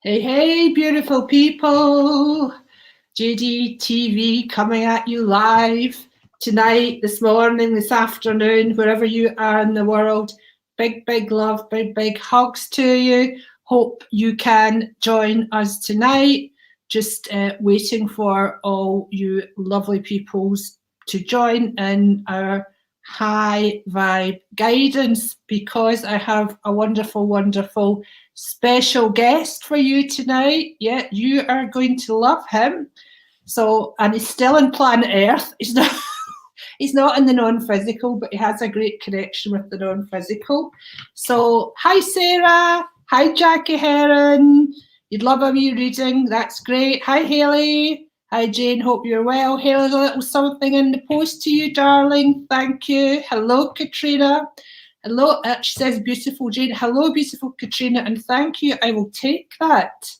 Hey, hey, beautiful people. Jdtv coming at you live tonight, this morning, this afternoon, wherever you are in the world. Big, big love, big, big hugs to you. Hope you can join us tonight. Just waiting for all you lovely peoples to join in our high vibe guidance, because I have a wonderful, wonderful special guest for you tonight. Yeah, you are going to love him. So, and he's still on planet Earth. He's not he's not in the non-physical, but he has a great connection with the non-physical. So, hi Sarah, hi Jackie Heron. You'd love a wee reading. That's great. Hi Haley. Hi Jane, hope you're well. Haley's a little something in the post to you, darling. Thank you. Hello, Katrina. Hello, she says beautiful Jane. Hello, beautiful Katrina, and thank you. I will take that.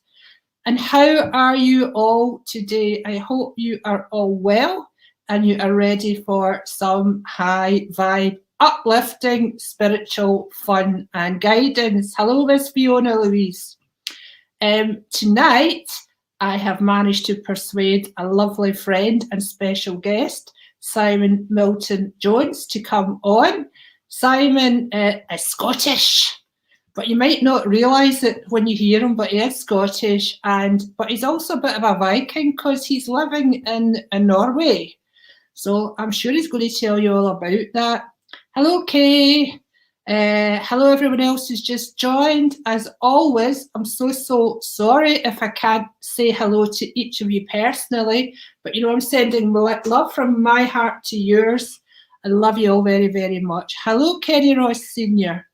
And how are you all today? I hope you are all well and you are ready for some high vibe, uplifting, spiritual fun and guidance. Hello, Miss Fiona Louise. Tonight, I have managed to persuade a lovely friend and special guest, Simon Milton-Jones, to come on. Simon is Scottish, but you might not realise it when you hear him, but he is Scottish, but he's also a bit of a Viking because he's living in Norway. So I'm sure he's going to tell you all about that. Hello, Kay. Hello, everyone else who's just joined. As always, I'm so sorry if I can't say hello to each of you personally, but I'm sending love from my heart to yours. I love you all very, very much. Hello, Kenny Ross Sr.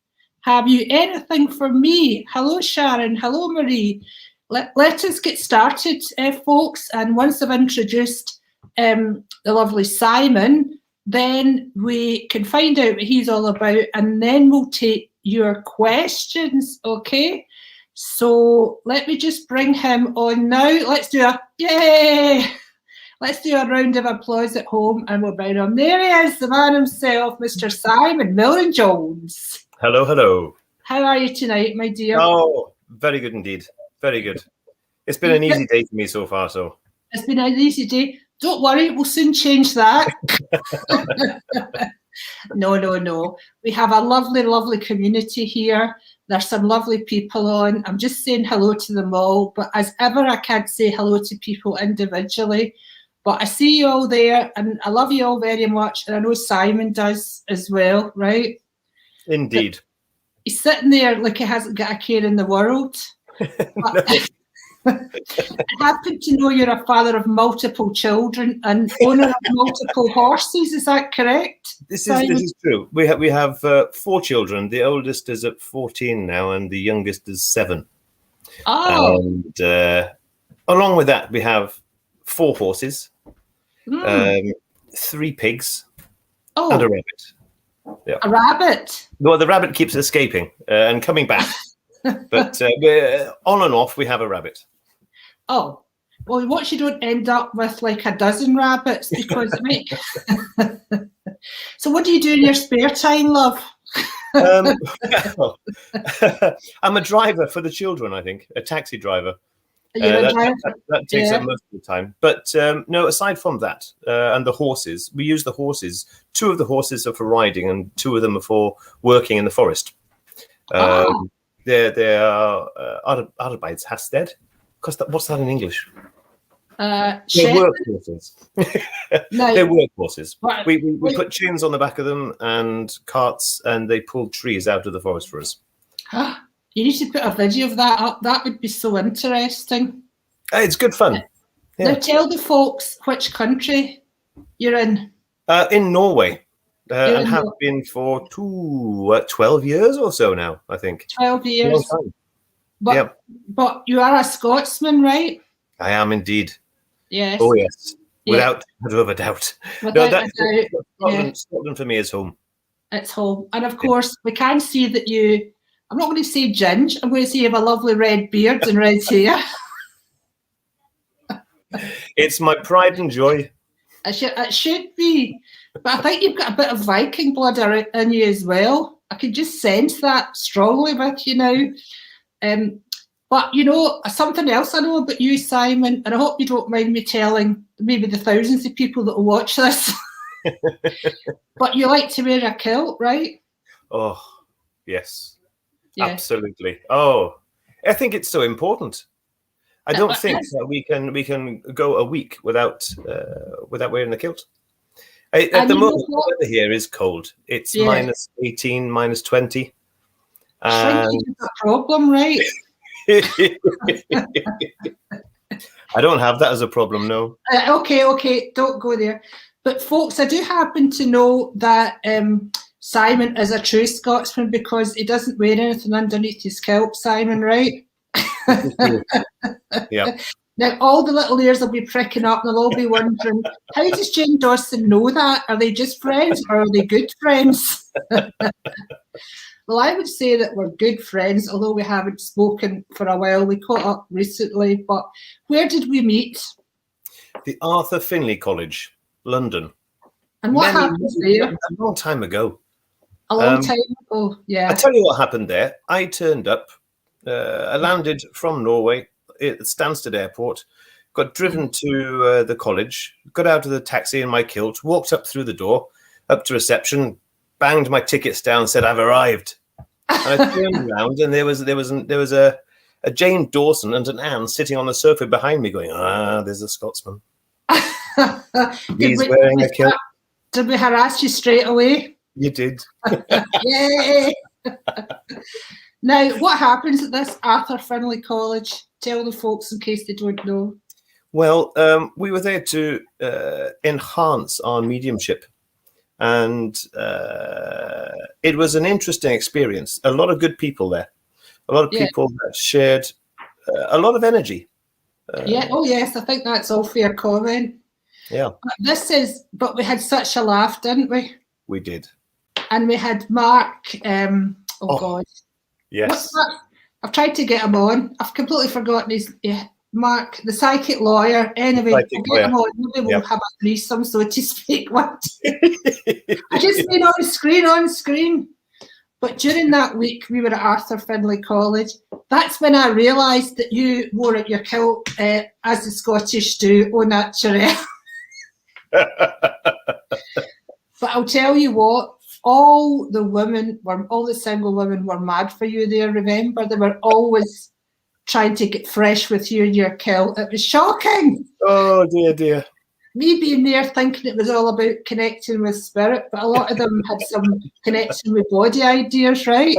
Have you anything for me? Hello, Sharon. Hello, Marie. Let us get started, folks. And once I've introduced the lovely Simon, then we can find out what he's all about, and then we'll take your questions, okay? So let me just bring him on now. Let's do a yay! Let's do a round of applause at home, and we'll bring him. There he is, the man himself, Mr. Simon Milton-Jones. Hello, hello. How are you tonight, my dear? Oh, very good indeed. Very good. It's been an easy day for me so far, so. It's been an easy day. Don't worry, we'll soon change that. No. We have a lovely, lovely community here. There's some lovely people on. I'm just saying hello to them all, but as ever, I can't say hello to people individually. But I see you all there, and I love you all very much, and I know Simon does as well, right? Indeed. But he's sitting there like he hasn't got a care in the world. I happen to know you're a father of multiple children and owner of multiple horses. Is that correct? This is true. We have 4 children. The oldest is at 14 now, and the youngest is 7. Oh. And along with that, we have 4 horses, 3 pigs, and a rabbit. Yeah. A rabbit? Well, the rabbit keeps escaping and coming back. But we're on and off, we have a rabbit. Oh, well, what you don't end up with like a dozen rabbits, because So what do you do in your spare time, love? I'm a driver for the children, I think, a taxi driver. That takes up most of the time. But no, aside from that, and the horses, we use the horses. 2 of the horses are for riding, and 2 of them are for working in the forest. They are Arbeidshasted. What's that in English? They're work horses. No. They're work horses. We put chains on the back of them and carts, and they pull trees out of the forest for us. You need to put a video of that up. That would be so interesting. It's good fun. Yeah. Now tell the folks which country you're in. In Norway. And have been for 12 years or so now, I think. 12 years. But you are a Scotsman, right? I am indeed. Yes. Oh, yes. Without a doubt. Scotland for me is home. It's home. And of course, we can see that I'm not going to say ginge, I'm going to say you have a lovely red beard and red hair. It's my pride and joy. It should be. But I think you've got a bit of Viking blood in you as well. I can just sense that strongly with you now. But, you know, something else I know about you, Simon, and I hope you don't mind me telling maybe the thousands of people that will watch this, but you like to wear a kilt, right? Oh, yes, Yeah. absolutely. Oh, I think it's so important. I don't think that we can go a week without wearing a kilt. At the moment, the weather here is cold. It's minus 18, minus 20. Shrinkage is a problem, right? I don't have that as a problem, no. Okay, don't go there. But folks, I do happen to know that Simon is a true Scotsman because he doesn't wear anything underneath his kilt, Simon, right? Yeah. Now, all the little ears will be pricking up and they'll all be wondering, how does Jane Dawson know that? Are they just friends or are they good friends? Well, I would say that we're good friends, although we haven't spoken for a while. We caught up recently, but where did we meet? The Arthur Findlay College, London. And what happened there? A long time ago. A long time ago, yeah. I tell you what happened there. I turned up. I landed from Norway at Stansted Airport, got driven to the college, got out of the taxi in my kilt, walked up through the door, up to reception, banged my tickets down, said, "I've arrived." And I turned around, and there was a Jane Dawson and an Anne sitting on the sofa behind me, going, "There's a Scotsman. He's wearing a kilt." Did we harass you straight away? You did. Yay! Now, what happens at this Arthur Findlay College? Tell the folks in case they don't know. Well, we were there to enhance our mediumship. And it was an interesting experience. A lot of good people there. A lot of people that shared a lot of energy. Oh yes, I think that's all fair comment. Yeah. But we had such a laugh, didn't we? We did. And we had Mark, God. Yes. I've tried to get him on. I've completely forgotten his Mark, the psychic lawyer. Anyway, we'll get him on. Maybe we'll have a threesome, so to speak. I just been on screen. But during that week, we were at Arthur Findlay College. That's when I realised that you wore your kilt as the Scottish do, au naturel. But I'll tell you what, all the single women were mad for you there, remember? They were always trying to get fresh with you in your kilt. It was shocking. Oh, dear. Me being there thinking it was all about connecting with spirit, but a lot of them had some connection with body ideas, right?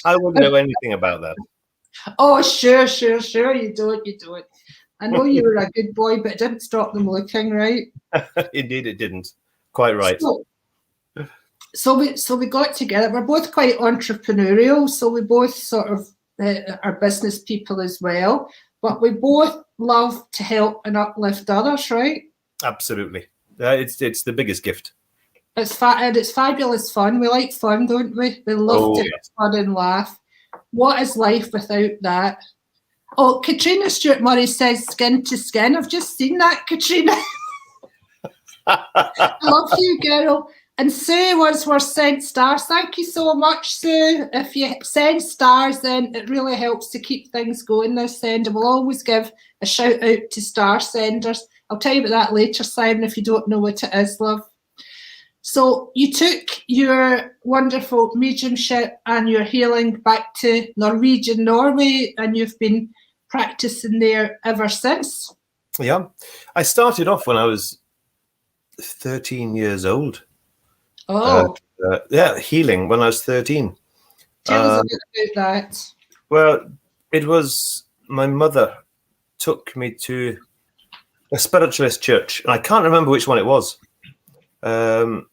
I wouldn't know anything about that. Oh, sure. You don't. I know you were a good boy, but it didn't stop them looking, right? Indeed, it didn't. Quite right. So we got together. We're both quite entrepreneurial, so we both sort of are business people as well. But we both love to help and uplift others, right? Absolutely. It's the biggest gift. It's fabulous fun. We like fun, don't we? We love to have fun and laugh. What is life without that? Oh, Katrina Stewart Murray says skin to skin. I've just seen that, Katrina. I love you, girl. And Sue Wordsworth sent stars. Thank you so much, Sue. If you send stars, then it really helps to keep things going this end. And we'll always give a shout out to star senders. I'll tell you about that later, Simon, if you don't know what it is, love. So you took your wonderful mediumship and your healing back to Norwegian Norway, and you've been practicing there ever since. Yeah. I started off when I was 13 years old. Oh. Healing when I was 13. Tell us a bit about that. Well, it was my mother took me to a spiritualist church. And I can't remember which one it was. When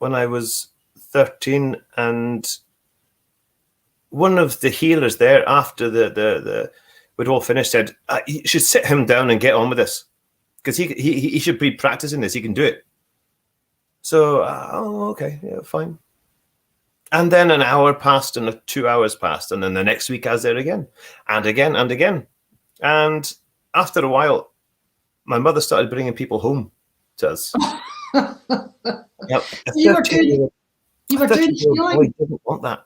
I was 13, and one of the healers there, after we'd all finished, said, "You should sit him down and get on with this, because he should be practicing this. He can do it." So, okay, yeah, fine. And then an hour passed, and 2 hours passed, and then the next week I was there again, and again, and again. And after a while, my mother started bringing people home to us. Yep. You were doing healing. Boy didn't want that.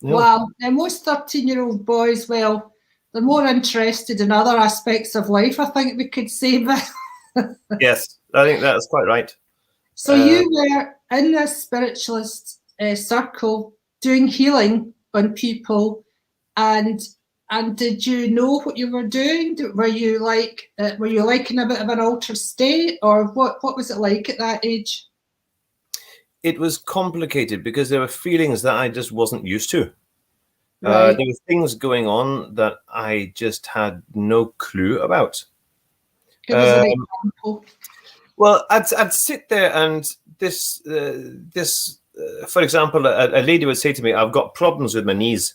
No. Wow. Now, most 13-year-old boys, well, they're more interested in other aspects of life, I think we could say. But Yes, I think that's quite right. so you were in this spiritualist circle doing healing on people, and did you know what you were doing? Were you like in a bit of an altered state, or what was it like at that age? It was complicated because there were feelings that I just wasn't used to. Right. There were things going on that I just had no clue about. Give us an example. Well, I'd sit there and this, for example, a lady would say to me, "I've got problems with my knees."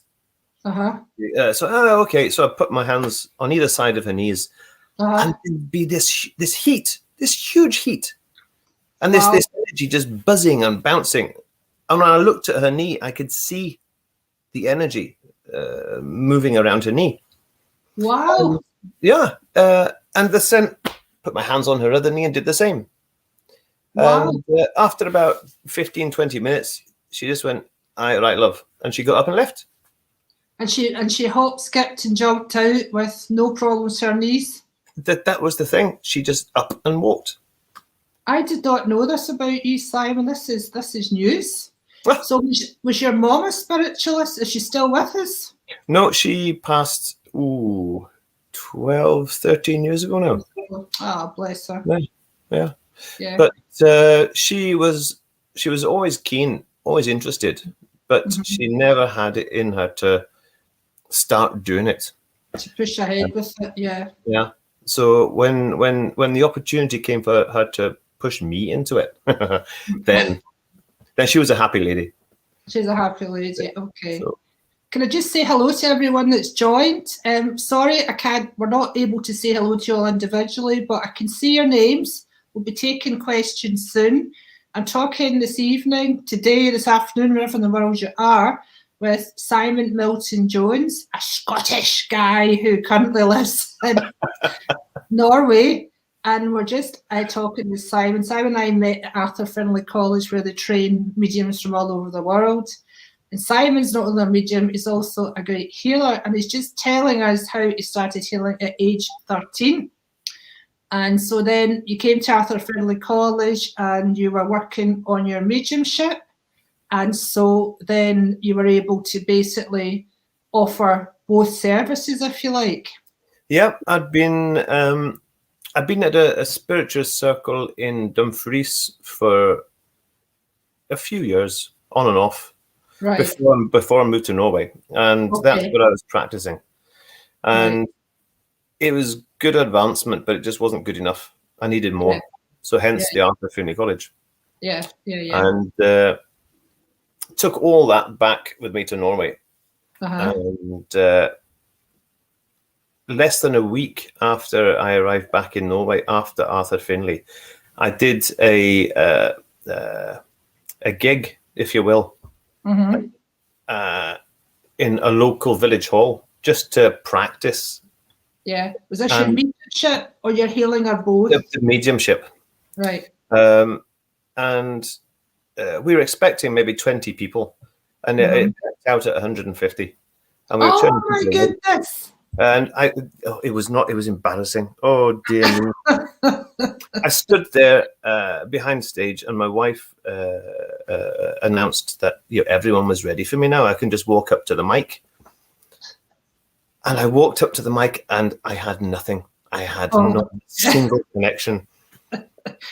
Okay. So I put my hands on either side of her knees, and there'd be this heat, this huge heat, and this energy just buzzing and bouncing. And when I looked at her knee, I could see the energy moving around her knee. Wow. And the scent. Put my hands on her other knee and did the same. Wow. And after about 15, 20 minutes, she just went, "Aye, right, love." And she got up and left. And she hopped, skipped and jumped out with no problems to her knees? That was the thing. She just up and walked. I did not know this about you, Simon. This is news. So was your mom a spiritualist? Is she still with us? No, she passed 12, 13 years ago now. Oh, bless her. Yeah. But she was always keen, always interested, but she never had it in her to start doing it. To push ahead with it, yeah. Yeah. So when the opportunity came for her to push me into it, then she was a happy lady. She's a happy lady. Okay. So, can I just say hello to everyone that's joined? Sorry, we're not able to say hello to you all individually, but I can see your names. We'll be taking questions soon. I'm talking this evening, today, this afternoon, wherever in the world you are, with Simon Milton-Jones, a Scottish guy who currently lives in Norway. And we're just talking with Simon. Simon and I met at Arthur Findlay College, where they train mediums from all over the world. And Simon's not only a medium, he's also a great healer. And he's just telling us how he started healing at age 13. And so then you came to Arthur Findlay College and you were working on your mediumship. And so then you were able to basically offer both services, if you like. Yeah, I'd been at a spiritual circle in Dumfries for a few years, on and off. Right. Before I moved to Norway, and that's what I was practicing, and it was good advancement, but it just wasn't good enough. I needed more, so hence the Arthur Findlay College. And took all that back with me to Norway, and less than a week after I arrived back in Norway, after Arthur Findlay, I did a gig, if you will. In a local village hall, just to practice. Yeah. Was this your mediumship or your healing, or both? The mediumship. Right. And we were expecting maybe 20 people, and it worked out at 150. And we were oh my goodness! And it was embarrassing. Oh dear me. I stood there behind stage, and my wife announced that everyone was ready for me now. I can just walk up to the mic. And I walked up to the mic, and I had nothing. I had not a single connection. Were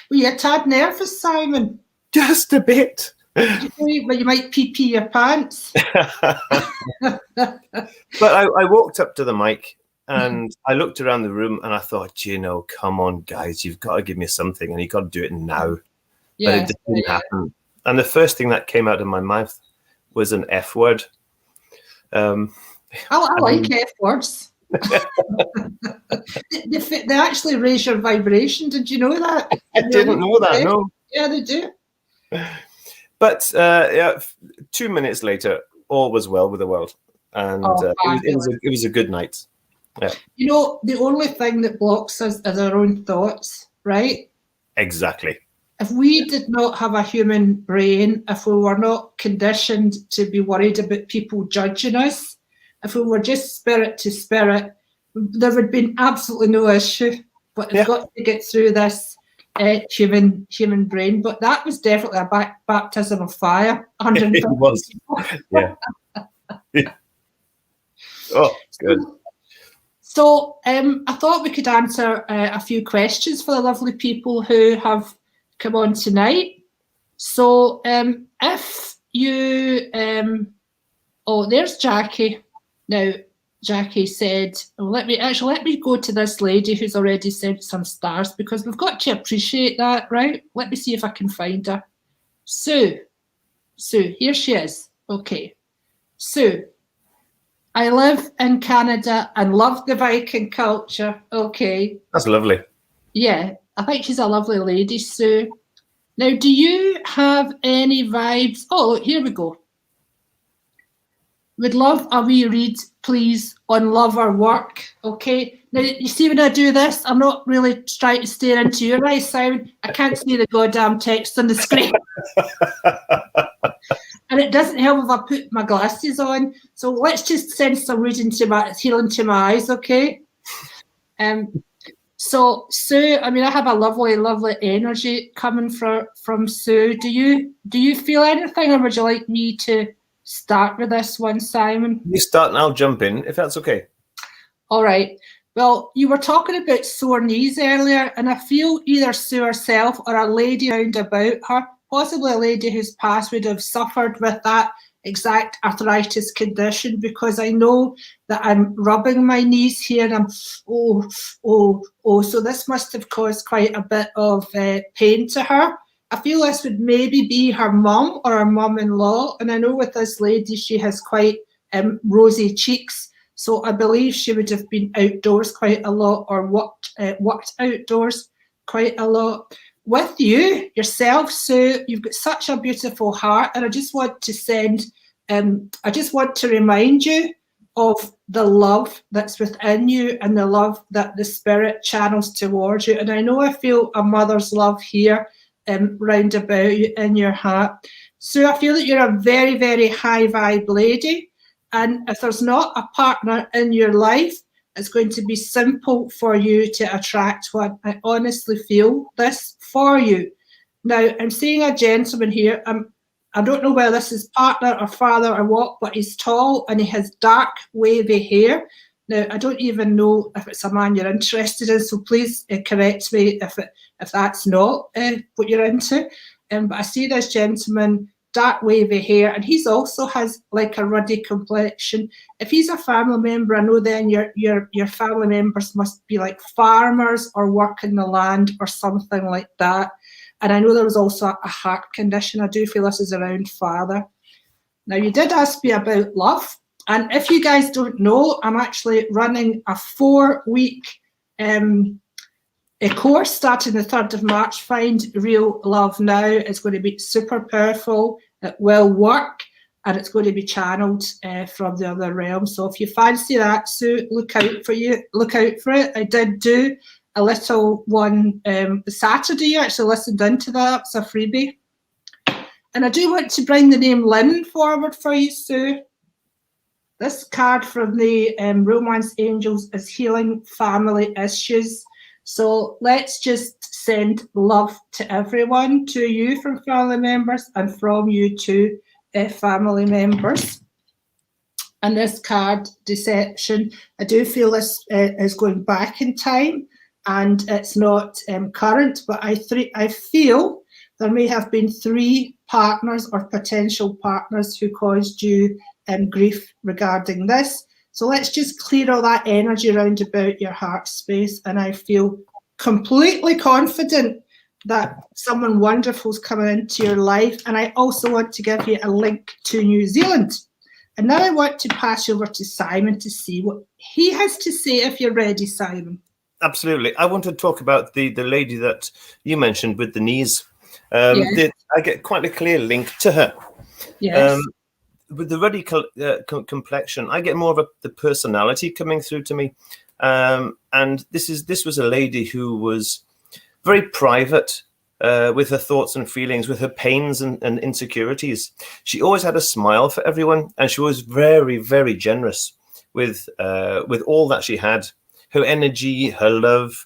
you a tad nervous, Simon? Just a bit. Well, you might pee your pants. But I walked up to the mic, and I looked around the room, and I thought, come on, guys, you've got to give me something, and you've got to do it now. But it didn't happen. And the first thing that came out of my mouth was an F word. I like F words. They actually raise your vibration. Did you know that? I didn't know that, no. Yeah, they do. But 2 minutes later, all was well with the world. And it was a good night. Yeah. The only thing that blocks us is our own thoughts, right? Exactly. If we did not have a human brain, if we were not conditioned to be worried about people judging us, if we were just spirit to spirit, there would be absolutely no issue. But it's got to get through this human brain. But that was definitely a baptism of fire. 150 It was. Yeah. Oh, good. So I thought we could answer a few questions for the lovely people who have come on tonight. So if you, oh, there's Jackie. Now, Jackie said, well, let me go to this lady who's already sent some stars, because we've got to appreciate that, right? Let me see if I can find her. Sue, here she is. Okay. Sue, I live in Canada and love the Viking culture. Okay. That's lovely. Yeah, I think she's a lovely lady, Sue. Now, do you have any vibes? Oh, here we go. Would love a wee read, please, on love or work. Okay. Now, you see when I do this, I'm not really trying to stare into your eyes, Simon. I can't see the goddamn text on the screen. And it doesn't help if I put my glasses on. So let's just send some reading healing to my eyes, okay? So Sue, I mean, I have a lovely, lovely energy coming from Sue. Do you feel anything, or would you like me to start with this one, Simon? You start and I'll jump in, if that's okay. All right. Well, you were talking about sore knees earlier, and I feel either Sue herself or a lady round about her, possibly a lady whose past would have suffered with that exact arthritis condition, because I know that I'm rubbing my knees here and I'm, so this must have caused quite a bit of pain to her. I feel this would maybe be her mum or her mum-in-law, and I know with this lady she has quite rosy cheeks, so I believe she would have been outdoors quite a lot, or worked outdoors quite a lot. With you, yourself, Sue, you've got such a beautiful heart, and I just want to remind you of the love that's within you and the love that the Spirit channels towards you. And I know I feel a mother's love here round about you in your heart. So I feel that you're a very, very high vibe lady. And if there's not a partner in your life, it's going to be simple for you to attract one. I honestly feel this for you. Now, I'm seeing a gentleman here. I don't know whether this is partner or father or what, but he's tall and he has dark, wavy hair. Now, I don't even know if it's a man you're interested in, so please correct me if that's not what you're into. But I see this gentleman, dark, wavy hair, and he's also has like a ruddy complexion. If he's a family member, I know then your family members must be like farmers or work in the land or something like that. And I know there was also a heart condition. I do feel this is around father. Now, you did ask me about love. And if you guys don't know, I'm actually running a 4-week course starting the 3rd of March. Find Real Love Now. It's going to be super powerful. It will work. And it's going to be channeled from the other realm. So if you fancy that, Sue, look out for it. I did do a little one Saturday. You actually listened into that. It's a freebie. And I do want to bring the name Lynn forward for you, Sue. This card from the Romance Angels is healing family issues. So let's just send love to everyone, to you from family members and from you to family members. And this card, Deception, I do feel this is going back in time and it's not current, but I feel there may have been 3 partners or potential partners who caused you grief regarding this. So let's just clear all that energy around about your heart space, and I feel completely confident that someone wonderful is coming into your life. And I also want to give you a link to New Zealand. And now I want to pass over to Simon to see what he has to say, if you're ready, Simon. Absolutely. I want to talk about the lady that you mentioned with the knees. I get quite a clear link to her. Yes. With the ruddy complexion, I get more of the personality coming through to me. And this was a lady who was very private with her thoughts and feelings, with her pains and insecurities. She always had a smile for everyone, and she was very, very generous with all that she had. her energy, her love,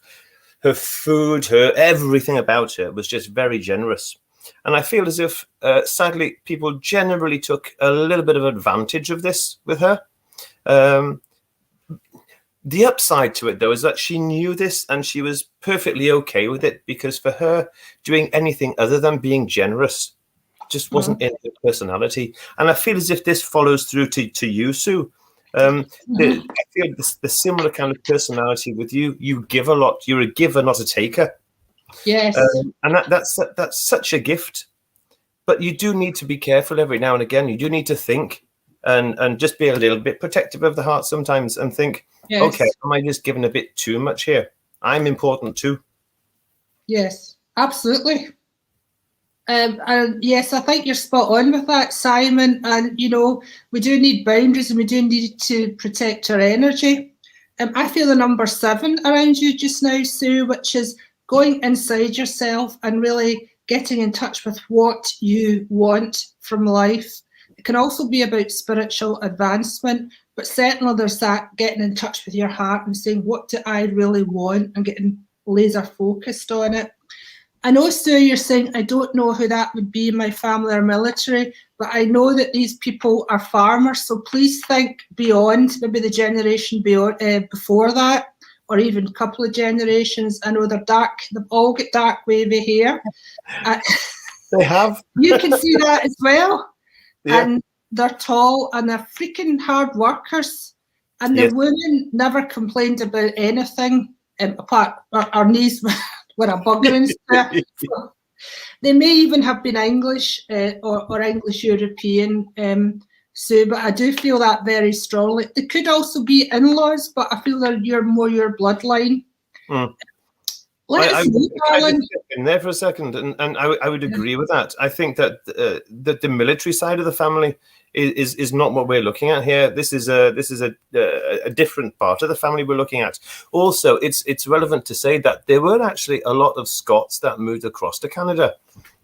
her food, her everything about her was just very generous. And I feel as if, sadly, people generally took a little bit of advantage of this with her. The upside to it, though, is that she knew this and she was perfectly okay with it, because for her, doing anything other than being generous just wasn't in her personality. And I feel as if this follows through to you, Sue. I feel the similar kind of personality with you. You give a lot. You're a giver, not a taker. Yes. And that's such a gift. But you do need to be careful every now and again. You do need to think and just be a little bit protective of the heart sometimes and think, yes. Okay, am I just giving a bit too much here? I'm important too. Yes, absolutely. And yes, I think you're spot on with that, Simon. And, you know, we do need boundaries and we do need to protect our energy. I feel the number 7 around you just now, Sue, which is going inside yourself and really getting in touch with what you want from life. It can also be about spiritual advancement, but certainly there's that getting in touch with your heart and saying, what do I really want, and getting laser focused on it. I know, Sue, you're saying, I don't know who that would be, my family or military, but I know that these people are farmers, so please think beyond, maybe the generation beyond, before that, or even a couple of generations. I know they're dark, they've all got dark wavy hair. They have. You can see that as well. Yeah. And they're tall and they're freaking hard workers. And the women never complained about anything apart our knees were a buggering. They may even have been English or English European, Sue, but I do feel that very strongly. They could also be in-laws, but I feel that you're more your bloodline. I was in there for a second, and I would agree with that. I think that the military side of the family is not what we're looking at here. This is a different part of the family we're looking at. Also, it's relevant to say that there were actually a lot of Scots that moved across to Canada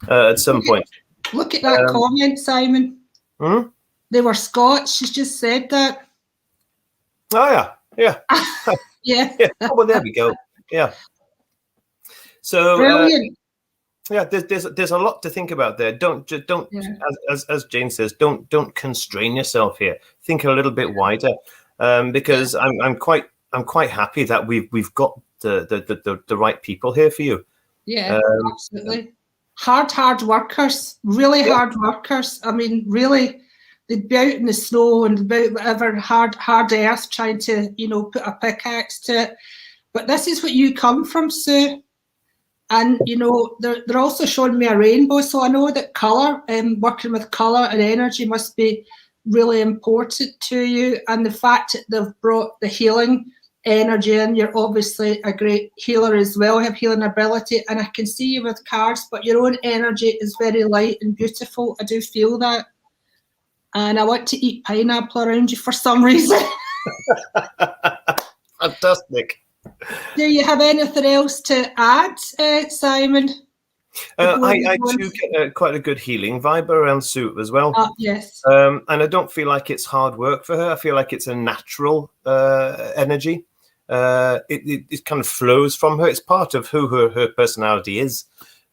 at some point. Look at that comment, Simon. They were Scots. She's just said that. Oh yeah. Yeah. Oh, well, there we go. Yeah. So there's a lot to think about there. Don't as Jane says, don't constrain yourself here. Think a little bit wider, because I'm quite happy that we've got the right people here for you. Yeah, absolutely. Hard workers, really hard workers. I mean, really, they'd be out in the snow and about whatever hard earth trying to, put a pickaxe to it. But this is what you come from, Sue. And, they're also showing me a rainbow. So I know that colour, working with colour and energy must be really important to you. And the fact that they've brought the healing energy in, you're obviously a great healer as well, have healing ability. And I can see you with cards, but your own energy is very light and beautiful. I do feel that. And I want to eat pineapple around you for some reason. Fantastic. Do you have anything else to add, Simon? I do get quite a good healing vibe around Sue as well. Yes. And I don't feel like it's hard work for her. I feel like it's a natural energy. It kind of flows from her. It's part of who her personality is.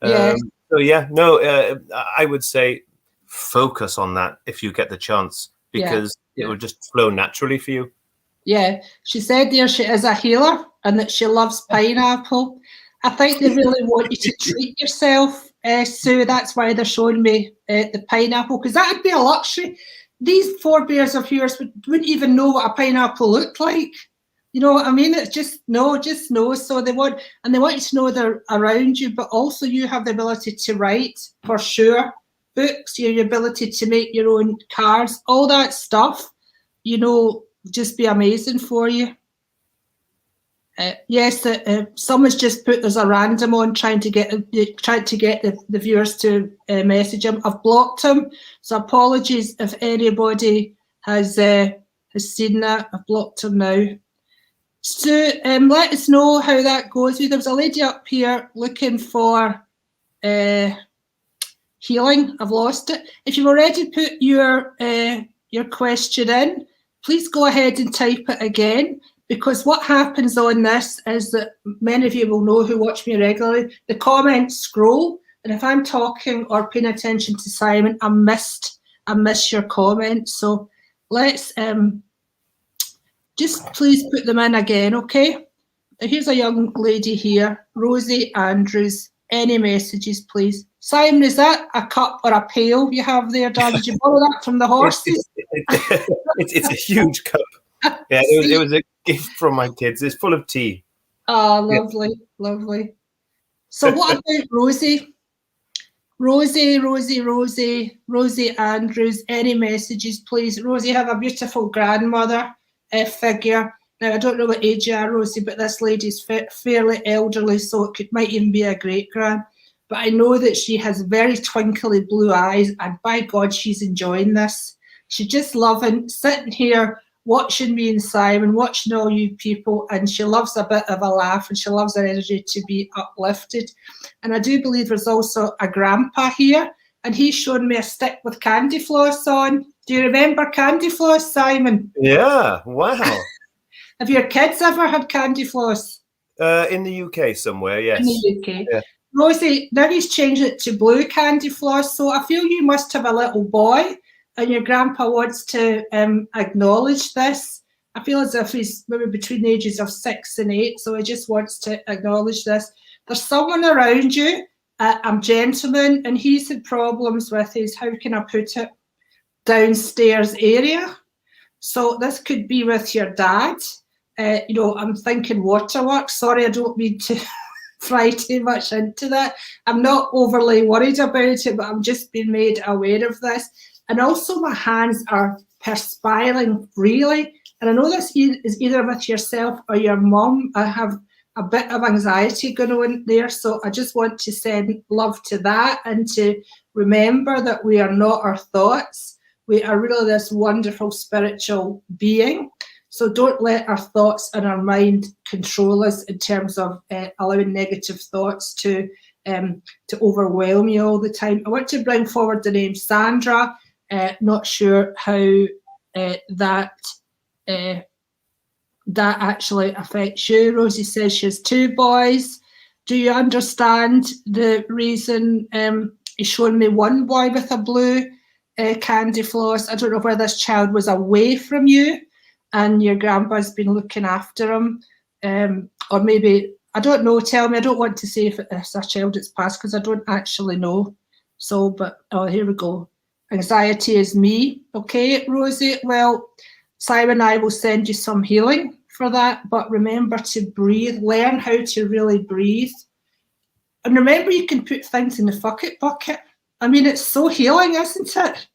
Yes. I would say focus on that if you get the chance, because it will just flow naturally for you. Yeah, she said there she is a healer and that she loves pineapple. I think they really want you to treat yourself, Sue. That's why they're showing me the pineapple, because that would be a luxury. These forebears of yours wouldn't even know what a pineapple looked like. You know what I mean? It's just no. So they want you to know they're around you, but also you have the ability to write, for sure. Books, your ability to make your own cards, all that stuff, just be amazing for you. Yes, someone's just put there's a random on trying to get the viewers to message him. I've blocked him, so apologies if anybody has seen that. I've blocked him now. So let us know how that goes. There was a lady up here looking for healing. I've lost it. If you've already put your question in, please go ahead and type it again. because what happens on this is that many of you will know who watch me regularly, the comments scroll, and if I'm talking or paying attention to Simon, I miss your comments. So let's just please put them in again, okay? Here's a young lady here, Rosie Andrews. Any messages, please? Simon, is that a cup or a pail you have there, Dad? Did you borrow that from the horses? It's a huge cup. Yeah, it was a gift from my kids. It's full of tea. Oh, lovely, yeah. Lovely. So what about Rosie? Rosie Andrews, any messages, please? Rosie, have a beautiful grandmother figure. Now, I don't know what age you are, Rosie, but this lady's fairly elderly, so it might even be a great-grand. But I know that she has very twinkly blue eyes, and by God, she's enjoying this. She's just loving sitting here, watching me and Simon, watching all you people, and she loves a bit of a laugh, and she loves her energy to be uplifted. And I do believe there's also a grandpa here, and he's showing me a stick with candy floss on. Do you remember candy floss, Simon? Yeah, wow. Have your kids ever had candy floss? In the UK somewhere, yes. In the UK. Yeah. Rosie, now he's changed it to blue candy floss, so I feel you must have a little boy and your grandpa wants to acknowledge this. I feel as if he's maybe between the ages of 6 and 8, so he just wants to acknowledge this. There's someone around you, a gentleman, and he's had problems with his, how can I put it, downstairs area. So this could be with your dad. You know, I'm thinking waterworks. Sorry, I don't mean to fly too much into that. I'm not overly worried about it, but I'm just being made aware of this. And also my hands are perspiring freely. And I know this is either with yourself or your mum. I have a bit of anxiety going on there. So I just want to send love to that and to remember that we are not our thoughts. We are really this wonderful spiritual being. So don't let our thoughts and our mind control us in terms of allowing negative thoughts to overwhelm you all the time. I want to bring forward the name Sandra. Not sure how that actually affects you. Rosie says she has 2 boys. Do you understand the reason he's showing me 1 boy with a blue candy floss? I don't know where this child was away from you and your grandpa's been looking after him, or maybe, I don't know, tell me. I don't want to say if it's a child that's passed because I don't actually know. So, but, oh, here we go. Anxiety is me. Okay, Rosie, well, Simon and I will send you some healing for that, but remember to breathe, learn how to really breathe. And remember, you can put things in the fuck it bucket. I mean, it's so healing, isn't it?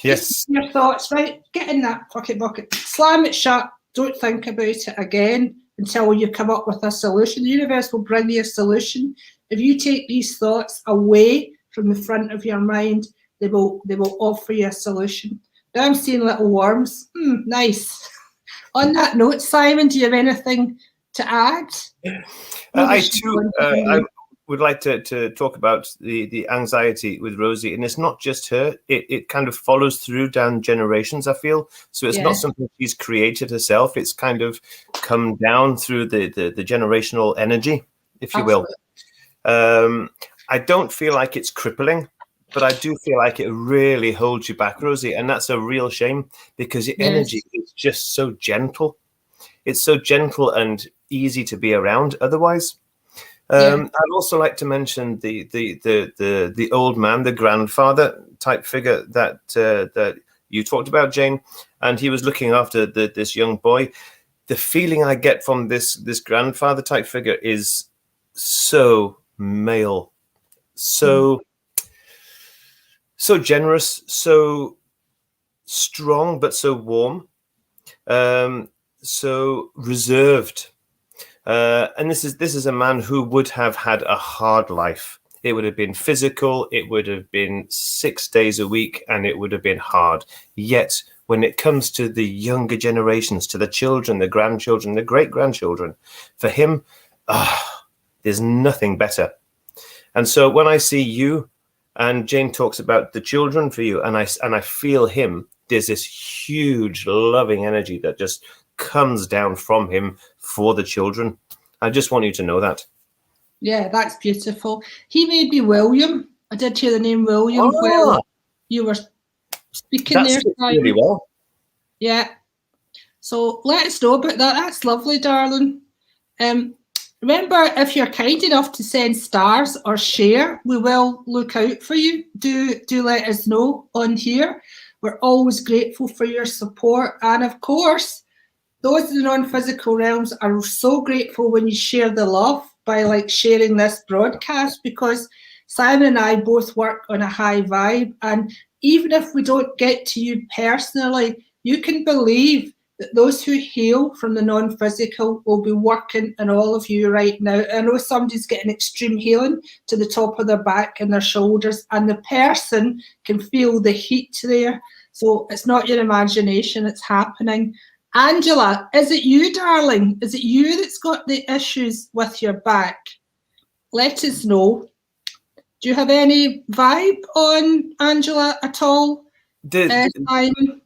Yes. Just your thoughts, right? Get in that fuck it bucket, slam it shut, don't think about it again until you come up with a solution. The universe will bring you a solution. If you take these thoughts away from the front of your mind, they will offer you a solution. Now I'm seeing little worms. Nice. On that note, Simon, do you have anything to add? I too I would like to talk about the anxiety with Rosie, and it's not just her. It kind of follows through down generations, I feel. So it's not something she's created herself. It's kind of come down through the generational energy, if you will. I don't feel like it's crippling, but I do feel like it really holds you back, Rosie, and that's a real shame because your energy is just so gentle. It's so gentle and easy to be around otherwise. I'd also like to mention the old man, the grandfather type figure that you talked about, Jane, and he was looking after this young boy. The feeling I get from this grandfather type figure is so male, so generous, so strong, but so warm, so reserved. And this is a man who would have had a hard life. It would have been physical, it would have been 6 days a week, and it would have been hard. Yet, when it comes to the younger generations, to the children, the grandchildren, the great-grandchildren, for him, there's nothing better. And so when I see you, and Jane talks about the children for you, and I feel him, there's this huge loving energy that just comes down from him for the children. I just want you to know that. Yeah, that's beautiful. He may be William. I did hear the name William Oh, while you were speaking there, Simon. Really well. Yeah. So let us know about that. That's lovely, darling. Remember, if you're kind enough to send stars or share, we will look out for you. Do let us know on here. We're always grateful for your support. And of course, those in the non-physical realms are so grateful when you share the love by like sharing this broadcast, because Simon and I both work on a high vibe. And even if we don't get to you personally, you can believe that those who heal from the non-physical will be working on all of you right now. I know somebody's getting extreme healing to the top of their back and their shoulders, and the person can feel the heat there. So it's not your imagination, it's happening. Angela, is it you, darling? Is it you that's got the issues with your back? Let us know. Do you have any vibe on Angela at all, Simon?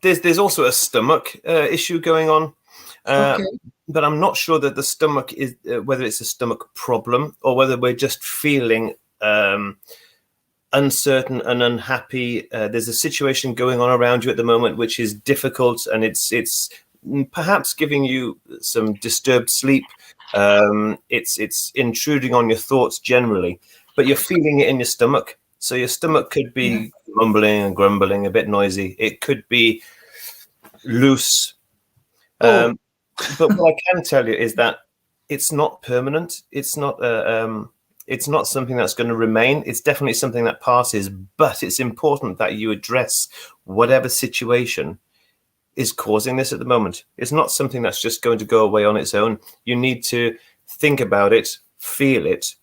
There's also a stomach issue going on, Okay. but I'm not sure that the stomach is whether it's a stomach problem or whether we're just feeling uncertain and unhappy. There's a situation going on around you at the moment which is difficult, and it's perhaps giving you some disturbed sleep. It's intruding on your thoughts generally, but you're feeling it in your stomach. So your stomach could be mumbling and grumbling, a bit noisy. It could be loose. But what I can tell you is that it's not permanent. It's not something that's going to remain. It's definitely something that passes, but it's important that you address whatever situation is causing this at the moment. It's not something that's just going to go away on its own. You need to think about it, feel it,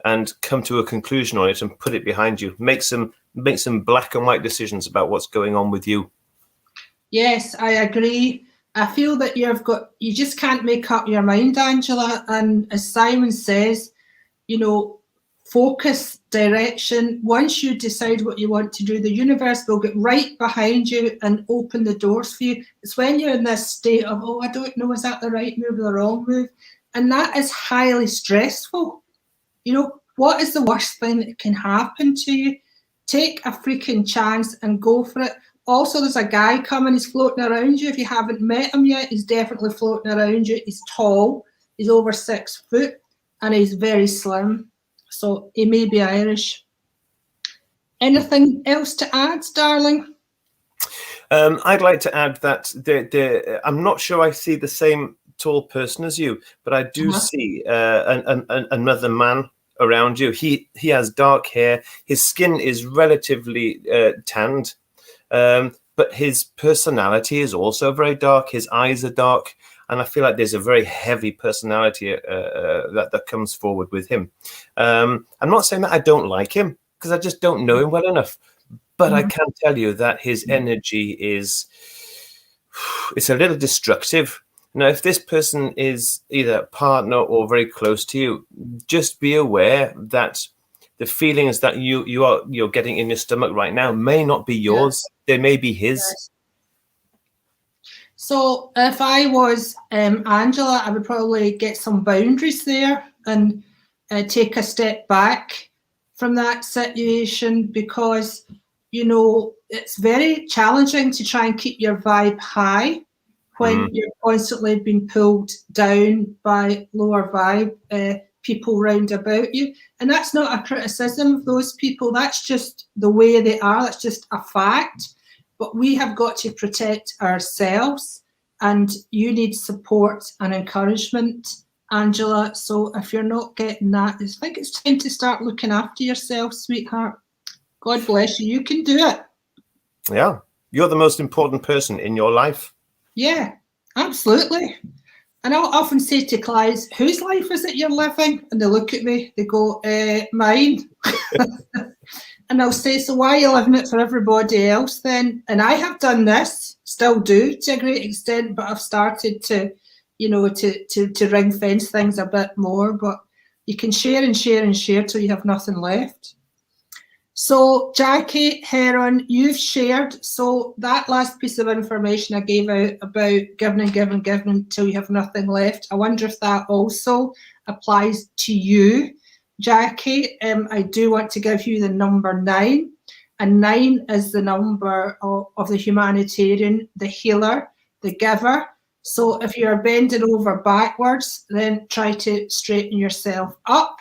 and come to a conclusion on it and put it behind you. Make some black and white decisions about what's going on with you. Yes, I agree. I feel that you just can't make up your mind, Angela. And as Simon says, focus, direction. Once you decide what you want to do, the universe will get right behind you and open the doors for you. It's when you're in this state of, I don't know, is that the right move or the wrong move? And that is highly stressful. What is the worst thing that can happen to you? Take a freaking chance and go for it. Also, there's a guy coming, he's floating around you. If you haven't met him yet, he's definitely floating around you. He's tall, he's over 6 foot, and he's very slim. So he may be Irish. Anything else to add, darling? I'd like to add that I'm not sure I see the same tall person as you, but I do see another man around you. He has dark hair. His skin is relatively tanned, but his personality is also very dark. His eyes are dark, and I feel like there's a very heavy personality that comes forward with him. I'm not saying that I don't like him, because I just don't know him well enough, but I can tell you that his energy it's a little destructive. Now, if this person is either a partner or very close to you, just be aware that the feelings that you're getting in your stomach right now may not be yours. They may be his. Yes. So if I was Angela, I would probably get some boundaries there and take a step back from that situation, because, it's very challenging to try and keep your vibe high when you're constantly being pulled down by lower vibe people round about you. And that's not a criticism of those people. That's just the way they are. That's just a fact. But we have got to protect ourselves, and you need support and encouragement, Angela. So if you're not getting that, I think it's time to start looking after yourself, sweetheart. God bless you. You can do it. Yeah. You're the most important person in your life. Yeah, absolutely. And I'll often say to clients, whose life is it you're living? And they look at me, they go, mine. And I'll say, so why are you living it for everybody else then? And I have done this, still do to a great extent, but I've started to, to ring fence things a bit more. But you can share and share and share till you have nothing left. So, Jackie Heron, you've shared. So, that last piece of information I gave out about giving and giving, giving until you have nothing left, I wonder if that also applies to you, Jackie. I do want to give you the number 9. And 9 is the number of the humanitarian, the healer, the giver. So, if you're bending over backwards, then try to straighten yourself up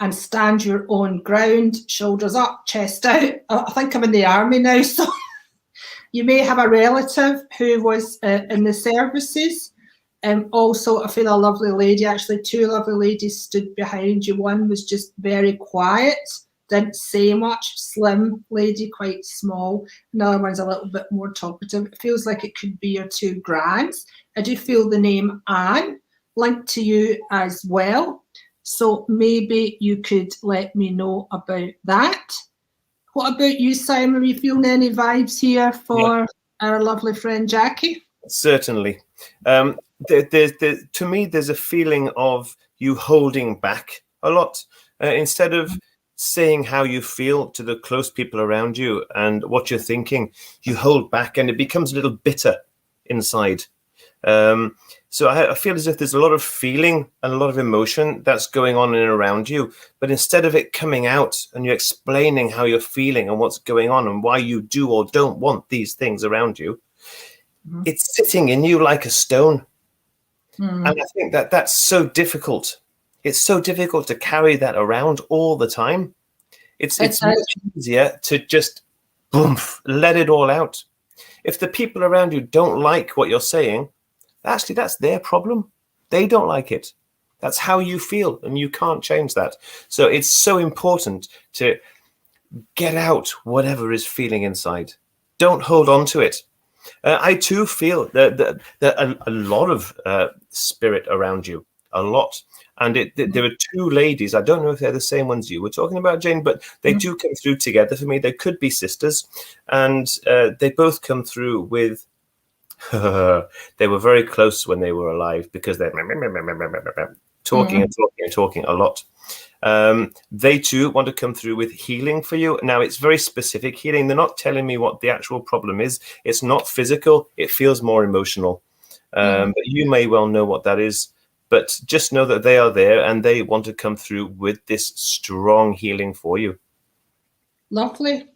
and stand your own ground, shoulders up, chest out. I think I'm in the army now, so you may have a relative who was in the services. Also, I feel a lovely lady, actually 2 lovely ladies stood behind you. One was just very quiet, didn't say much, slim lady, quite small. Another one's a little bit more talkative. It feels like it could be your 2 grands. I do feel the name Anne linked to you as well. So maybe you could let me know about that. What about you, Simon? Are you feeling any vibes here for our lovely friend Jackie? Certainly. To me, there's a feeling of you holding back a lot. Instead of saying how you feel to the close people around you and what you're thinking, you hold back and it becomes a little bitter inside. So I feel as if there's a lot of feeling and a lot of emotion that's going on in and around you. But instead of it coming out and you explaining how you're feeling and what's going on and why you do or don't want these things around you, it's sitting in you like a stone. And I think that that's so difficult. It's so difficult to carry that around all the time. It's much easier to just boom, let it all out. If the people around you don't like what you're saying, actually, that's their problem. They don't like it. That's how you feel, and you can't change that. So it's so important to get out whatever is feeling inside. Don't hold on to it. I too feel that a lot of spirit around you, a lot. And there are 2 ladies. I don't know if they're the same ones you were talking about, Jane, but they do come through together for me. They could be sisters, and they both come through with. They were very close when they were alive because they're talking and talking a lot. They too want to come through with healing for you. Now, it's very specific healing. They're not telling me what the actual problem is. It's not physical. It feels more emotional. But you may well know what that is. But just know that they are there and they want to come through with this strong healing for you. Lovely.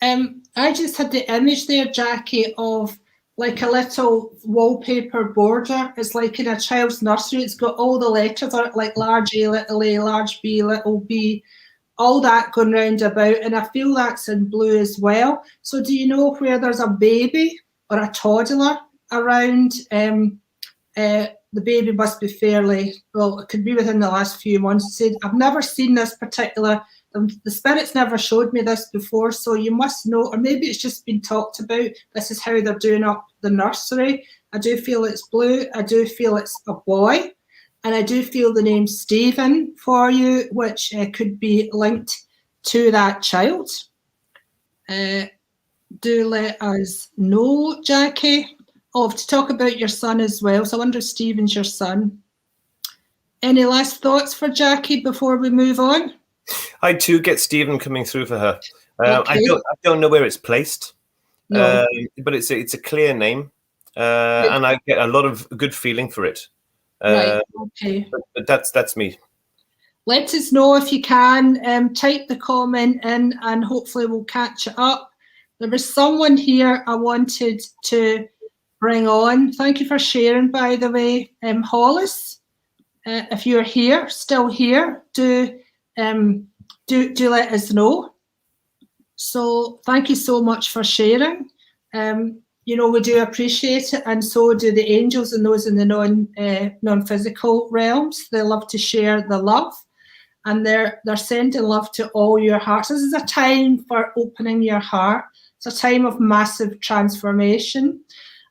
I just had the image there, Jackie, of like a little wallpaper border. It's like in a child's nursery. It's got all the letters on it, like large A, little a, large B, little b, all that going round about. And I feel that's in blue as well. So do you know where there's a baby or a toddler around? The baby must be fairly, well, it could be within the last few months. Said, I've never seen this particular, the spirits never showed me this before, so you must know, or maybe it's just been talked about, this is how they're doing up the nursery. I do feel it's blue, I do feel it's a boy, and I do feel the name Stephen for you, which could be linked to that child. Do let us know, Jackie. Oh, to talk about your son as well. So I wonder if Stephen's your son. Any last thoughts for Jackie before we move on? I too get Stephen coming through for her. Okay. I don't know where it's placed, but it's a clear name, and I get a lot of good feeling for it. Right. Okay. But that's me. Let us know if you can. Type the comment in, and hopefully we'll catch it up. There was someone here I wanted to bring on. Thank you for sharing, by the way, Hollis. If you're here, still here, do let us know. So thank you so much for sharing. You know, we do appreciate it, and so do the angels and those in the non-physical realms. They love to share the love, and they're sending love to all your hearts. This is a time for opening your heart. It's a time of massive transformation.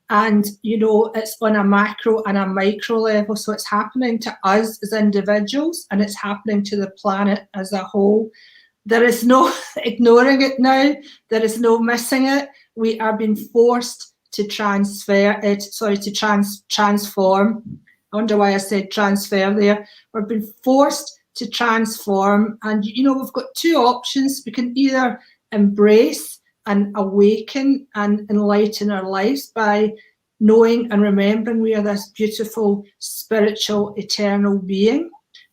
And, you know, it's on a macro and a micro level. So it's happening to us as individuals, and it's happening to the planet as a whole. There is no ignoring it now. There is no missing it. We are being forced to transform. I wonder why I said transfer there. We're being forced to transform. And, you know, we've got two options. We can either embrace and awaken and enlighten our lives by knowing and remembering we are this beautiful, spiritual, eternal being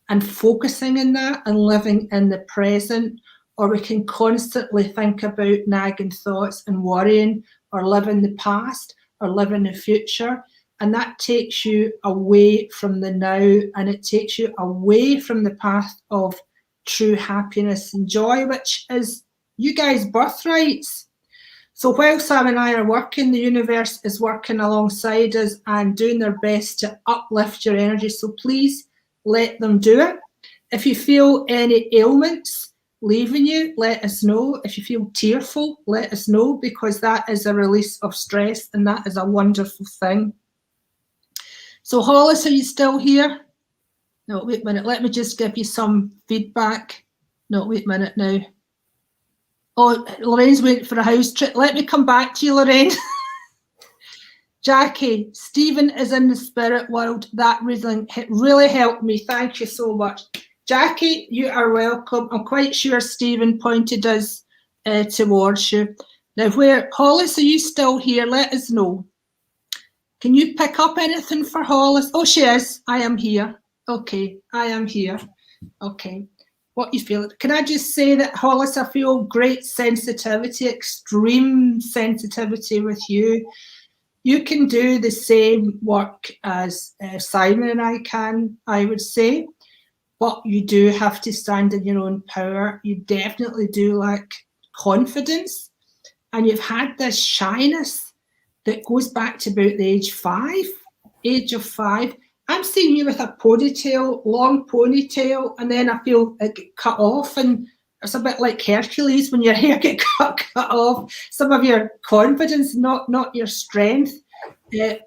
and focusing in that and living in the present. Or we can constantly think about nagging thoughts and worrying, or live in the past, or live in the future. And that takes you away from the now, and it takes you away from the path of true happiness and joy, which is you guys' birthrights. So while Sam and I are working, the universe is working alongside us and doing their best to uplift your energy. So please let them do it. If you feel any ailments leaving you, let us know. If you feel tearful, let us know, because that is a release of stress, and that is a wonderful thing. So Hollis, are you still here? No, wait a minute. Let me just give you some feedback. No, wait a minute now. Oh, Lorraine's waiting for a house trip. Let me come back to you, Lorraine. Jackie, Stephen is in the spirit world. That really helped me. Thank you so much. Jackie, you are welcome. I'm quite sure Stephen pointed us towards you. Now, Hollis, are you still here? Let us know. Can you pick up anything for Hollis? Oh, she is. I am here. Okay, I am here. Okay. What you feel? Can I just say that, Hollis, I feel great sensitivity, extreme sensitivity with you. You can do the same work as Simon and I can, I would say, but you do have to stand in your own power. You definitely do lack confidence, and you've had this shyness that goes back to about the age of five. I'm seeing you with a ponytail, long ponytail, and then I feel it get cut off, and it's a bit like Hercules when your hair get cut off. Some of your confidence, not your strength,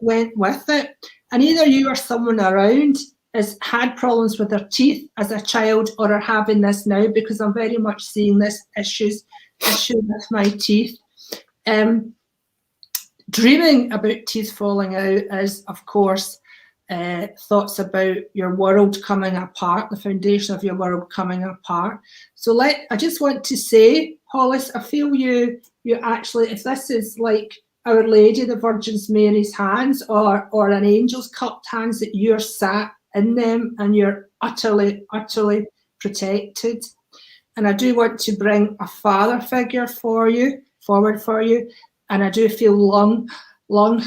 went with it. And either you or someone around has had problems with their teeth as a child, or are having this now, because I'm very much seeing this issue with my teeth. Dreaming about teeth falling out is, of course, thoughts about your world coming apart, the foundation of your world coming apart. So I just want to say, Hollis, I feel you actually, if this is like Our Lady, the Virgin Mary's hands, or an angel's cupped hands, that you're sat in them and you're utterly, utterly protected. And I do want to bring a father figure forward for you. And I do feel lung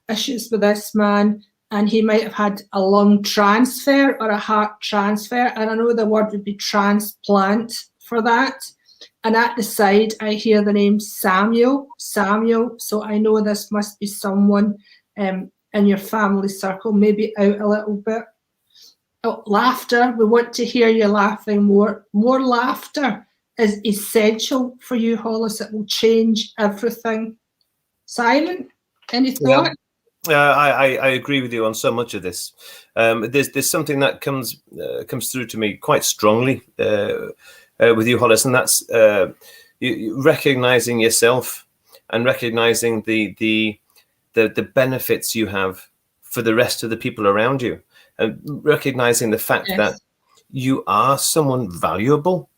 issues with this man. And he might have had a lung transfer or a heart transfer. And I know the word would be transplant for that. And at the side, I hear the name Samuel. So I know this must be someone in your family circle, maybe out a little bit. Oh, laughter. We want to hear you laughing more. More laughter is essential for you, Hollis. It will change everything. Simon, any thoughts? I agree with you on so much of this. There's something that comes through to me quite strongly with you, Hollis, and that's you recognizing yourself and recognizing the benefits you have for the rest of the people around you, and recognizing the fact that you are someone valuable.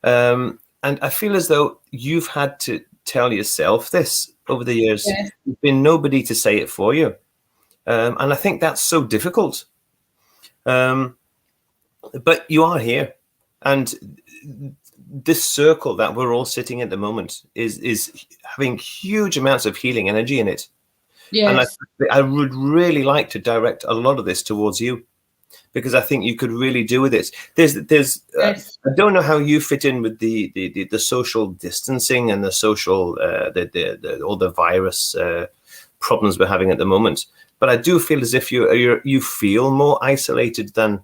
And I feel as though you've had to tell yourself this over the years. There's been nobody to say it for you. And I think that's so difficult. But you are here. And this circle that we're all sitting at the moment is having huge amounts of healing energy in it. And I would really like to direct a lot of this towards you, because I think you could really do with it. There's I don't know how you fit in with the social distancing and the social all the virus problems we're having at the moment. But I do feel as if you feel more isolated than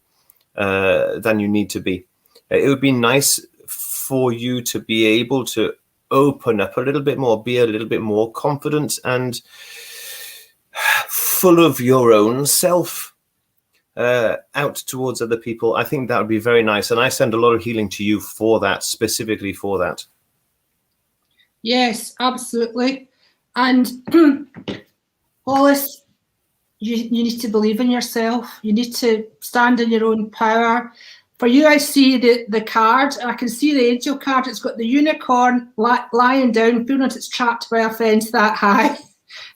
you need to be. It would be nice for you to be able to open up a little bit more, be a little bit more confident and full of your own self. Out towards other people. I think that would be very nice, and I send a lot of healing to you for that, specifically for that. Yes, absolutely. And Hollis, you need to believe in yourself. You need to stand in your own power. For you, I see the card. I can see the angel card. It's got the unicorn lying down, feeling it's trapped by a fence that high.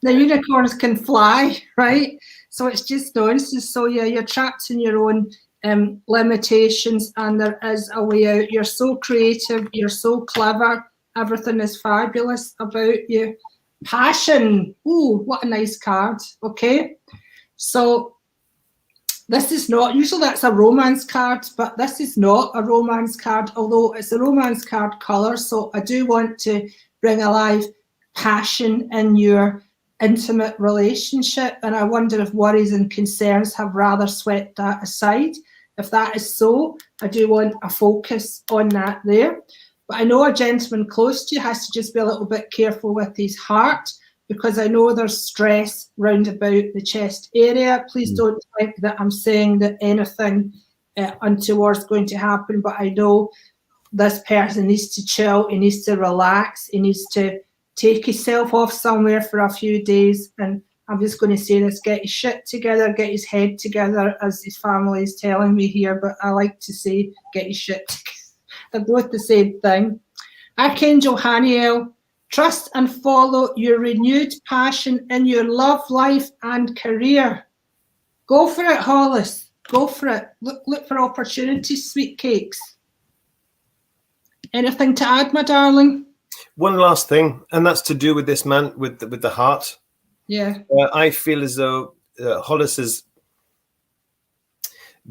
The unicorns can fly, right? So it's just nonsense. So yeah, you're trapped in your own limitations, and there is a way out. You're so creative. You're so clever. Everything is fabulous about you. Passion. Ooh, what a nice card. Okay. So this is not, usually that's a romance card, but this is not a romance card, although it's a romance card colour. So I do want to bring alive passion in your intimate relationship. And I wonder if worries and concerns have rather swept that aside. If that is so, I do want a focus on that there. But I know a gentleman close to you has to just be a little bit careful with his heart, because I know there's stress round about the chest area. Please don't think that I'm saying that anything untoward is going to happen, but I know this person needs to chill, he needs to relax, he needs to take himself off somewhere for a few days. And I'm just going to say this, get his shit together, get his head together, as his family is telling me here, but I like to say get his shit together. They're both the same thing. Archangel Haniel, trust and follow your renewed passion in your love life and career. Go for it, Hollis. Go for it. Look for opportunities, sweet cakes. Anything to add, my darling? One last thing, and that's to do with this man with the heart. Yeah. I feel as though Hollis has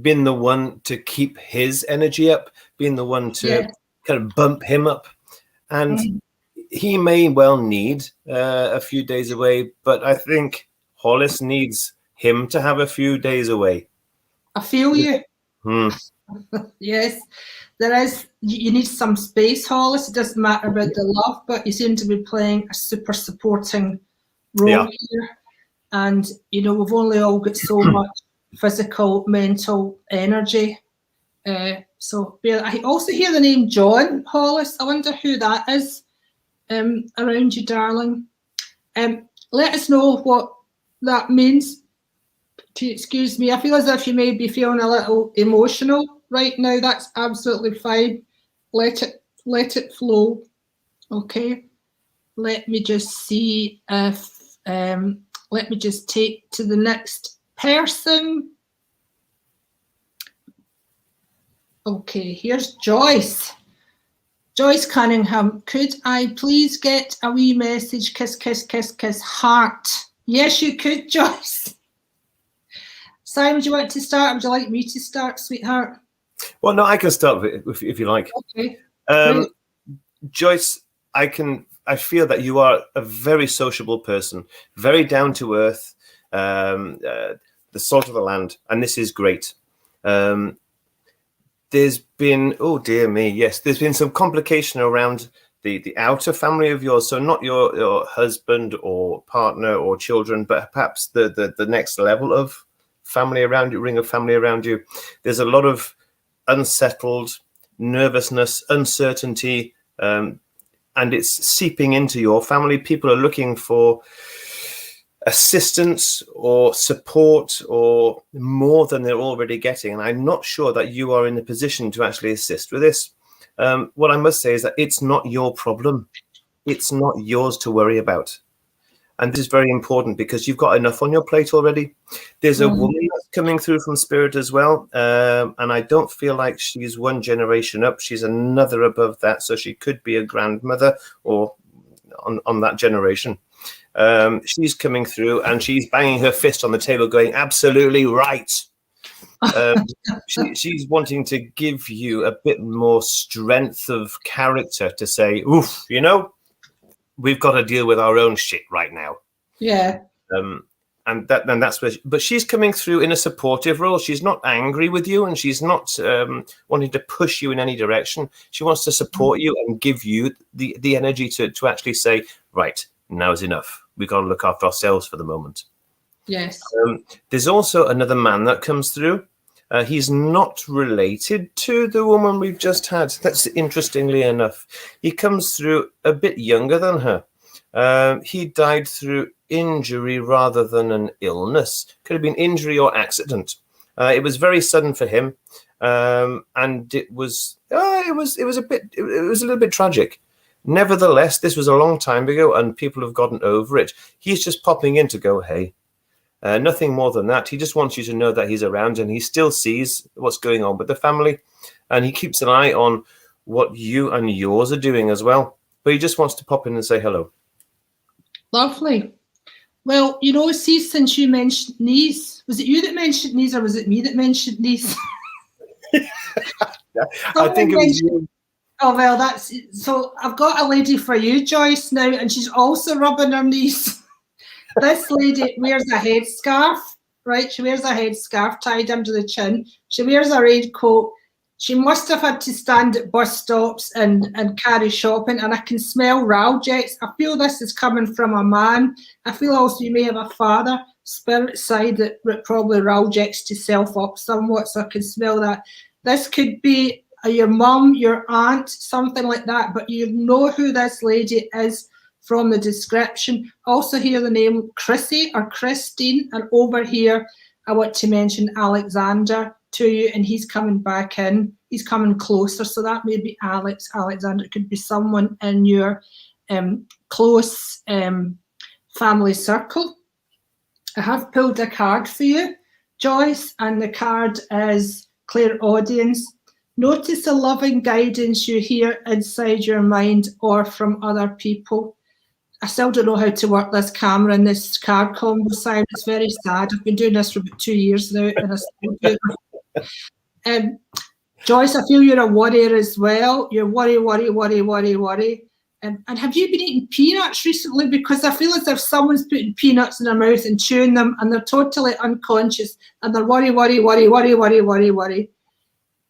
been the one to keep his energy up, being the one to kind of bump him up. And he may well need a few days away, but I think Hollis needs him to have a few days away. I feel you. Yes, there is. You need some space, Hollis. It doesn't matter about the love, but you seem to be playing a super supporting role here. And, you know, we've only all got so much physical, mental energy. So I also hear the name John, Hollis. I wonder who that is around you, darling. Let us know what that means. Excuse me, I feel as if you may be feeling a little emotional right now. That's absolutely fine. Let it flow. Okay. Let me just see if let me just take to the next person. Okay, here's Joyce. Joyce Cunningham, could I please get a wee message? Kiss, kiss, kiss, kiss, heart. Yes, you could, Joyce. Simon, do you want to start? Would you like me to start, sweetheart? Well, no, I can start if you like. Okay. Joyce, I feel that you are a very sociable person, very down to earth, the salt of the land, and this is great. There's been, oh dear me, yes, there's been some complication around the outer family of yours. So not your husband or partner or children, but perhaps the next level of family around you, ring of family around you. There's a lot of unsettled nervousness, uncertainty, and it's seeping into your family. People are looking for assistance or support or more than they're already getting. And I'm not sure that you are in a position to actually assist with this. What I must say is that it's not your problem. It's not yours to worry about. And this is very important because you've got enough on your plate already. There's a woman that's coming through from spirit as well. And I don't feel like she's one generation up. She's another above that. So she could be a grandmother or on that generation. She's coming through and she's banging her fist on the table going, absolutely right. She's wanting to give you a bit more strength of character to say, oof, you know, we've got to deal with our own shit right now. Yeah. And that's where, but she's coming through in a supportive role. She's not angry with you and she's not wanting to push you in any direction. She wants to support you and give you the energy to actually say, right, now's enough. We've got to look after ourselves for the moment. Yes. There's also another man that comes through. He's not related to the woman we've just had. That's interestingly enough. He comes through a bit younger than her. He died through injury rather than an illness. Could have been injury or accident. It was very sudden for him. and it was a little bit tragic. Nevertheless, this was a long time ago, and people have gotten over it. He's just popping in to go, hey. Nothing more than that. He just wants you to know that he's around, and he still sees what's going on with the family, and he keeps an eye on what you and yours are doing as well. But he just wants to pop in and say hello. Lovely. Well, you know, see, since you mentioned knees, was it you that mentioned knees, or was it me that mentioned knees? I think it was you. Oh, well, that's so. I've got a lady for you, Joyce, now, and she's also rubbing her knees. This lady wears a headscarf, right? She wears a headscarf tied under the chin. She wears a raincoat. She must have had to stand at bus stops and carry shopping, and I can smell Raljets. I feel this is coming from a man. I feel also you may have a father spirit side that probably Raljets to self up somewhat, so I can smell that. This could be your mum, your aunt, something like that, but you know who this lady is from the description. Also hear the name Chrissy or Christine, and over here I want to mention Alexander to you, and he's coming back in. He's coming closer, so that may be Alexander. It could be someone in your close family circle. I have pulled a card for you, Joyce, and the card is Clairaudience. Notice the loving guidance you hear inside your mind or from other people. I still don't know how to work this camera and this card combo, Simon. It's very sad. I've been doing this for about 2 years now, and I still do it. Joyce, I feel you're a worrier as well. You're worry. And have you been eating peanuts recently? Because I feel as if someone's putting peanuts in their mouth and chewing them, and they're totally unconscious, and they're worry.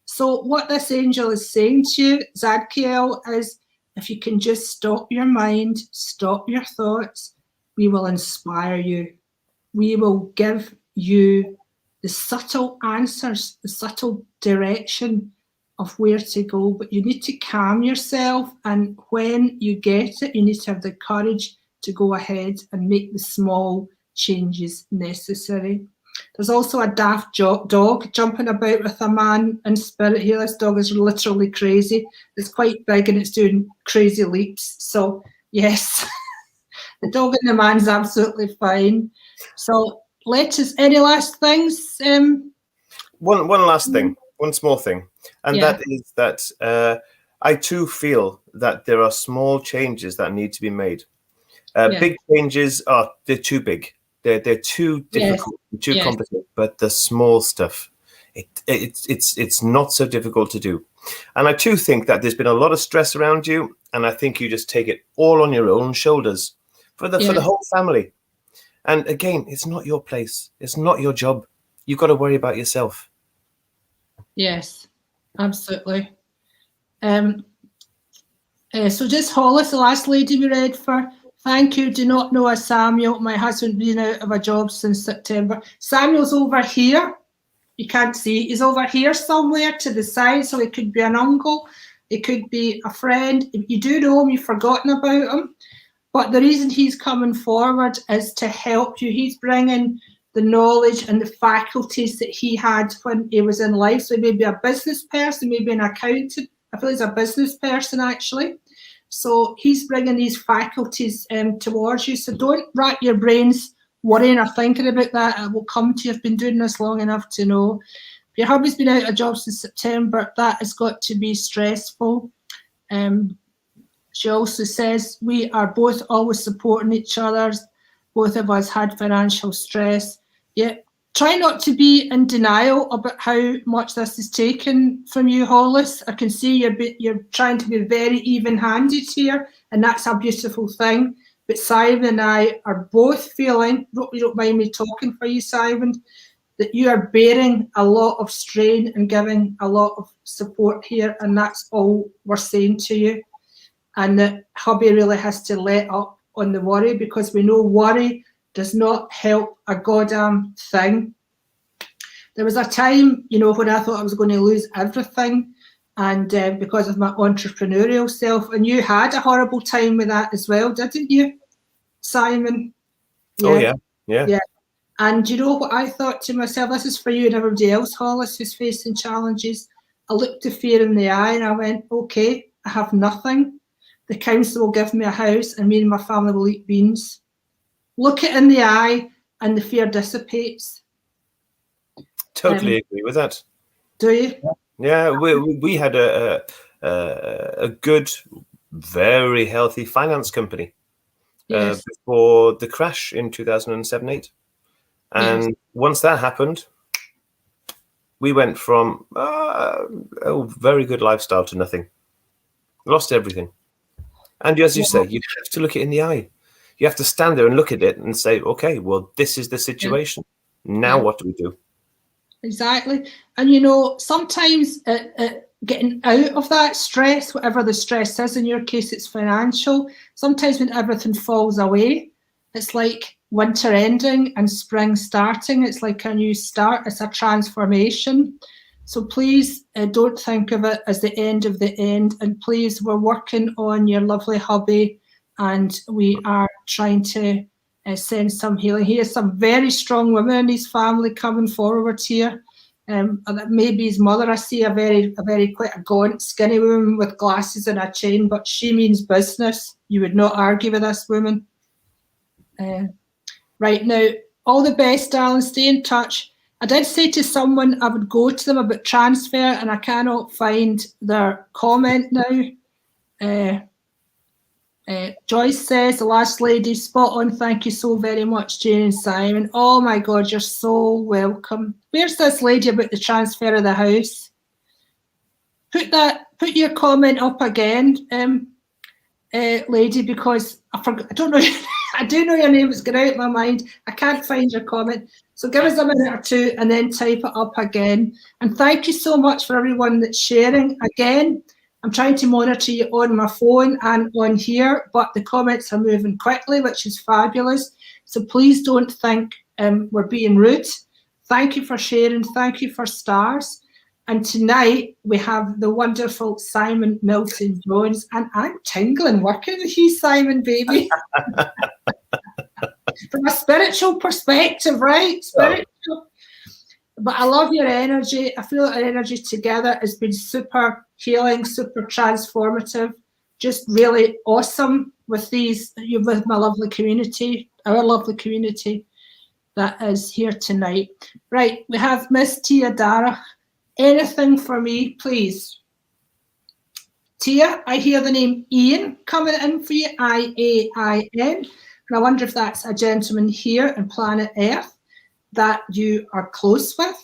So what this angel is saying to you, Zadkiel, is if you can just stop your mind, stop your thoughts, we will inspire you. We will give you the subtle answers, the subtle direction of where to go. But you need to calm yourself. And when you get it, you need to have the courage to go ahead and make the small changes necessary. There's also a daft dog jumping about with a man in spirit here. This dog is literally crazy. It's quite big and it's doing crazy leaps. So, yes, the dog and the man's absolutely fine. So, any last things? One last thing, one small thing. And that is that I too feel that there are small changes that need to be made. Big changes, they're too big. They're too difficult, too complicated. But the small stuff, it's not so difficult to do. And I too think that there's been a lot of stress around you, and I think you just take it all on your own shoulders for the whole family. And again, it's not your place. It's not your job. You've got to worry about yourself. Yes, absolutely. So just Hollis, the last lady we read for. Thank you. Do not know a Samuel. My husband been out of a job since September. Samuel's over here. You can't see. He's over here somewhere to the side. So it could be an uncle. It could be a friend. If you do know him, you've forgotten about him. But the reason he's coming forward is to help you. He's bringing the knowledge and the faculties that he had when he was in life. So he may be a business person, maybe an accountant. I feel he's a business person, actually. So he's bringing these faculties towards you. So don't rack your brains worrying or thinking about that. It will come to you. I've been doing this long enough to know. If your hubby's been out of a job since September, that has got to be stressful. She also says, we are both always supporting each other. Both of us had financial stress. Yeah, try not to be in denial about how much this is taken from you, Hollis. I can see you're trying to be very even-handed here, and that's a beautiful thing. But Simon and I are both feeling, you don't mind me talking for you, Simon, that you are bearing a lot of strain and giving a lot of support here, and that's all we're saying to you. And that hubby really has to let up on the worry, because we know worry does not help a goddamn thing. There was a time, when I thought I was going to lose everything, and because of my entrepreneurial self, and you had a horrible time with that as well, didn't you, Simon? Yeah. Oh, yeah. And you know what I thought to myself? This is for you and everybody else, Hollis, who's facing challenges. I looked the fear in the eye and I went, okay, I have nothing. The council will give me a house and me and my family will eat beans. Look it in the eye and the fear dissipates. Totally agree with that. Do you? Yeah, we had a good, very healthy finance company before the crash in 2007-8. And once that happened, we went from a very good lifestyle to nothing. Lost everything. And as you say, you have to look it in the eye. You have to stand there and look at it and say, okay, well, this is the situation. Now what do we do? Exactly. And, you know, sometimes getting out of that stress, whatever the stress is, in your case, it's financial. Sometimes when everything falls away, it's like winter ending and spring starting. It's like a new start. It's a transformation. So please don't think of it as the end of the end. And please, we're working on your lovely hubby and we are trying to send some healing. He has some very strong women in his family coming forward here. Maybe his mother, I see a very quite a gaunt, skinny woman with glasses and a chain, but she means business. You would not argue with this woman. Right now, all the best, darling. Stay in touch. I did say to someone I would go to them about transfer, and I cannot find their comment now. Joyce says, the last lady, spot on. Thank you so very much, Jane and Simon. Oh my God, you're so welcome. Where's this lady about the transfer of the house? Put your comment up again, lady, because I forgot. I don't know. I do know your name. It's gone out of my mind. I can't find your comment. So give us a minute or two and then type it up again. And thank you so much for everyone that's sharing. Again, I'm trying to monitor you on my phone and on here, but the comments are moving quickly, which is fabulous. So please don't think we're being rude. Thank you for sharing. Thank you for stars. And tonight we have the wonderful Simon Milton-Jones, and I'm tingling working with you, Simon, baby. From a spiritual perspective, right? Spiritual. But I love your energy. I feel that our energy together has been super healing, super transformative, just really awesome with with my lovely community, our lovely community that is here tonight. Right, we have Miss Tia Dara. Anything for me, please? Tia, I hear the name Ian coming in for you, I-A-I-N. And I wonder if that's a gentleman here on planet Earth that you are close with.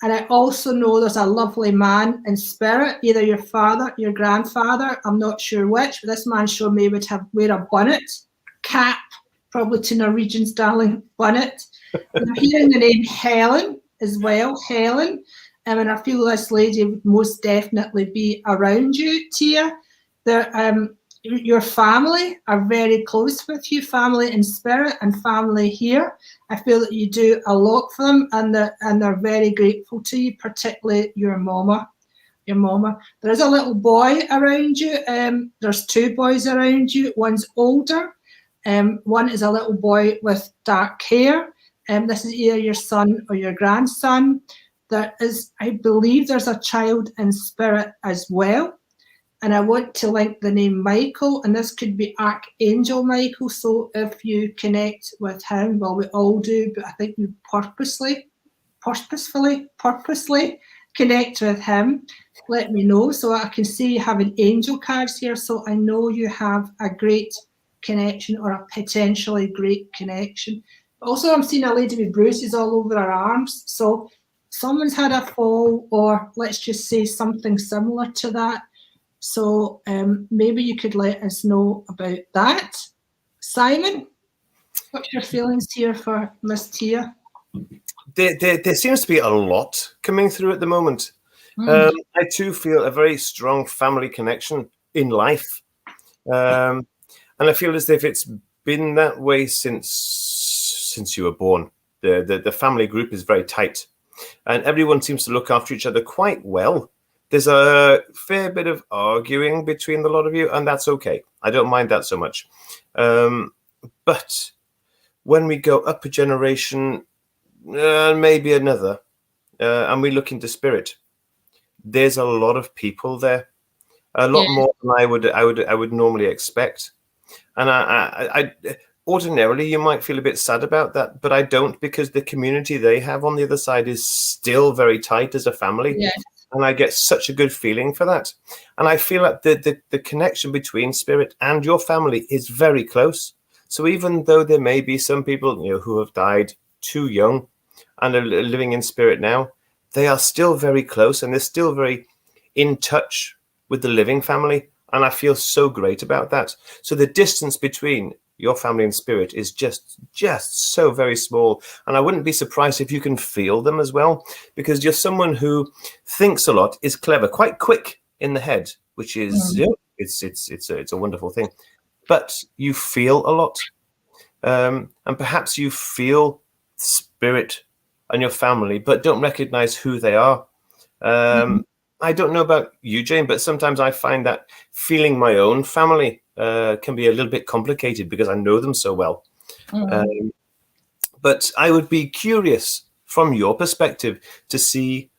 And I also know there's a lovely man in spirit, either your father, your grandfather, I'm not sure which, but this man showed me would wear a bonnet, cap, probably to Norwegian's darling bonnet. And I'm hearing the name Helen as well, Helen. And I feel this lady would most definitely be around you, Tia. Your family are very close with you, family in spirit and family here. I feel that you do a lot for them, and they're very grateful to you, particularly your mama. There is a little boy around you. There's two boys around you. One's older. One is a little boy with dark hair. This is either your son or your grandson. There is, I believe, there's a child in spirit as well. And I want to link the name Michael, and this could be Archangel Michael. So if you connect with him, well, we all do, but I think you purposely connect with him, let me know. So I can see you having angel cards here. So I know you have a great connection, or a potentially great connection. Also, I'm seeing a lady with bruises all over her arms. So someone's had a fall, or let's just say something similar to that. So maybe you could let us know about that. Simon, what's your feelings here for Miss Tia? There seems to be a lot coming through at the moment. I too feel a very strong family connection in life. And I feel as if it's been that way since you were born. The family group is very tight, and everyone seems to look after each other quite well. There's a fair bit of arguing between the lot of you, and that's okay. I don't mind that so much. But when we go up a generation, maybe another, and we look into spirit, there's a lot of people there, a lot more than I would normally expect. And I ordinarily you might feel a bit sad about that, but I don't, because the community they have on the other side is still very tight as a family. And I get such a good feeling for that. And I feel like the connection between spirit and your family is very close. So even though there may be some people, you know, who have died too young and are living in spirit now, they are still very close and they're still very in touch with the living family. And I feel so great about that. So the distance between your family and spirit is just so very small. And I wouldn't be surprised if you can feel them as well, because you're someone who thinks a lot, is clever, quite quick in the head, which is, you know, it's a wonderful thing. But you feel a lot. And perhaps you feel spirit and your family, but don't recognize who they are. I don't know about you, Jane, but sometimes I find that feeling my own family can be a little bit complicated because I know them so well. But I would be curious from your perspective to see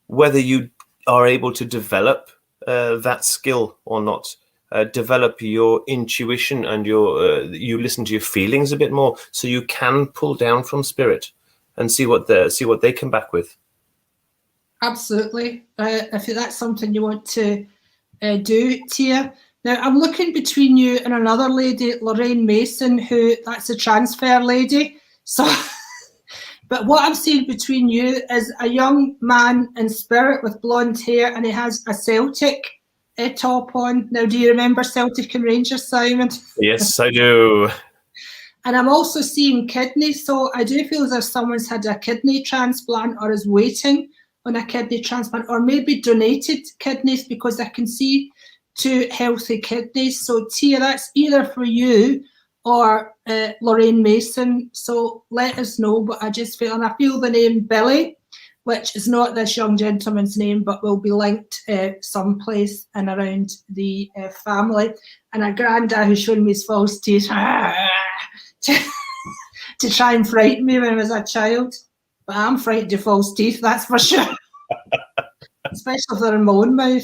whether you are able to develop that skill or not. Develop your intuition and you listen to your feelings a bit more, so you can pull down from spirit and see what they come back with. Absolutely. If that's something you want to do, Tia. Now, I'm looking between you and another lady, Lorraine Mason, who that's a transfer lady. So, but what I'm seeing between you is a young man in spirit with blonde hair, and he has a Celtic top on. Now, do you remember Celtic and Rangers, Simon? Yes, I do. And I'm also seeing kidneys. So I do feel as if someone's had a kidney transplant or is waiting on a kidney transplant, or maybe donated kidneys, because I can see 2 healthy kidneys. So Tia, that's either for you or Lorraine Mason. So let us know. But I just feel, and I feel the name Billy, which is not this young gentleman's name, but will be linked someplace and around the family. And a granddad who's showing me his false teeth to try and frighten me when I was a child. But I'm frightened of false teeth, that's for sure. Especially if they're in my own mouth.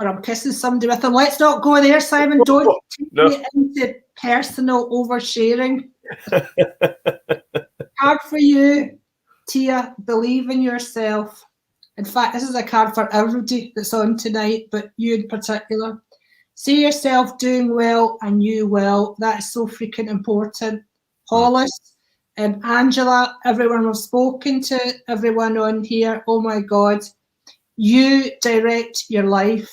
Or I'm kissing somebody with them. Let's not go there, Simon. Don't take me into personal oversharing. Card for you, Tia. Believe in yourself. In fact, this is a card for everybody that's on tonight, but you in particular. See yourself doing well and you will. That is so freaking important. Hollis, Angela, everyone we've spoken to, everyone on here, oh my God. You direct your life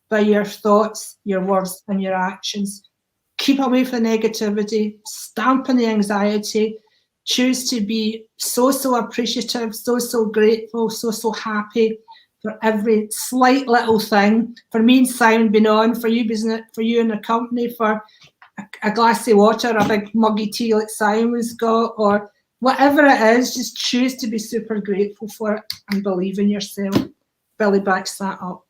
by your thoughts, your words, and your actions. Keep away from the negativity, stamp on the anxiety, choose to be so appreciative, so grateful, so happy for every slight little thing. For me and Simon being on, for you in the company, for a glass of water, a big muggy tea like Simon's got, or whatever it is, just choose to be super grateful for it and believe in yourself. Billy backs that up.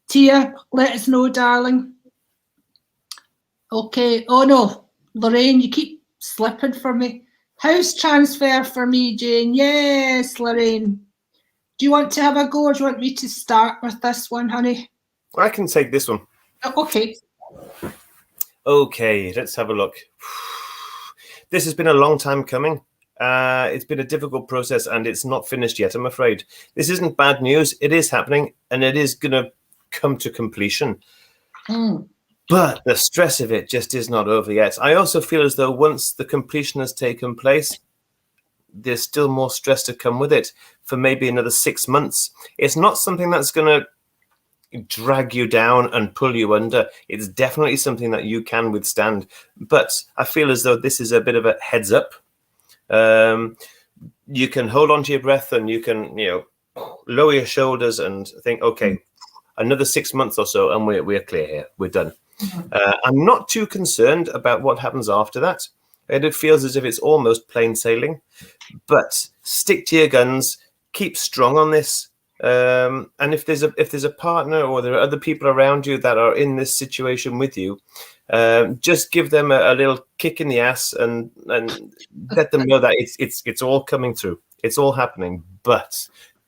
Tia, let us know, darling. Okay. Oh no, Lorraine, you keep slipping for me. House transfer for me, Jane. Yes, Lorraine. Do you want to have a go, or do you want me to start with this one, honey? I can take this one. Okay. Okay, let's have a look. This has been a long time coming. It's been a difficult process, and it's not finished yet, I'm afraid. This isn't bad news. It is happening, and it is going to come to completion. But the stress of it just is not over yet. I also feel as though once the completion has taken place, there's still more stress to come with it for maybe another 6 months. It's not something that's going to drag you down and pull you under. It's definitely something that you can withstand. But I feel as though this is a bit of a heads up. You can hold on to your breath, and you can, lower your shoulders and think, okay, another 6 months or so, and we're clear here. We're done. I'm not too concerned about what happens after that. It feels as if it's almost plain sailing. But stick to your guns. Keep strong on this. And if there's a partner or there are other people around you that are in this situation with you, just give them a little kick in the ass and let them know that it's all coming through. It's all happening, but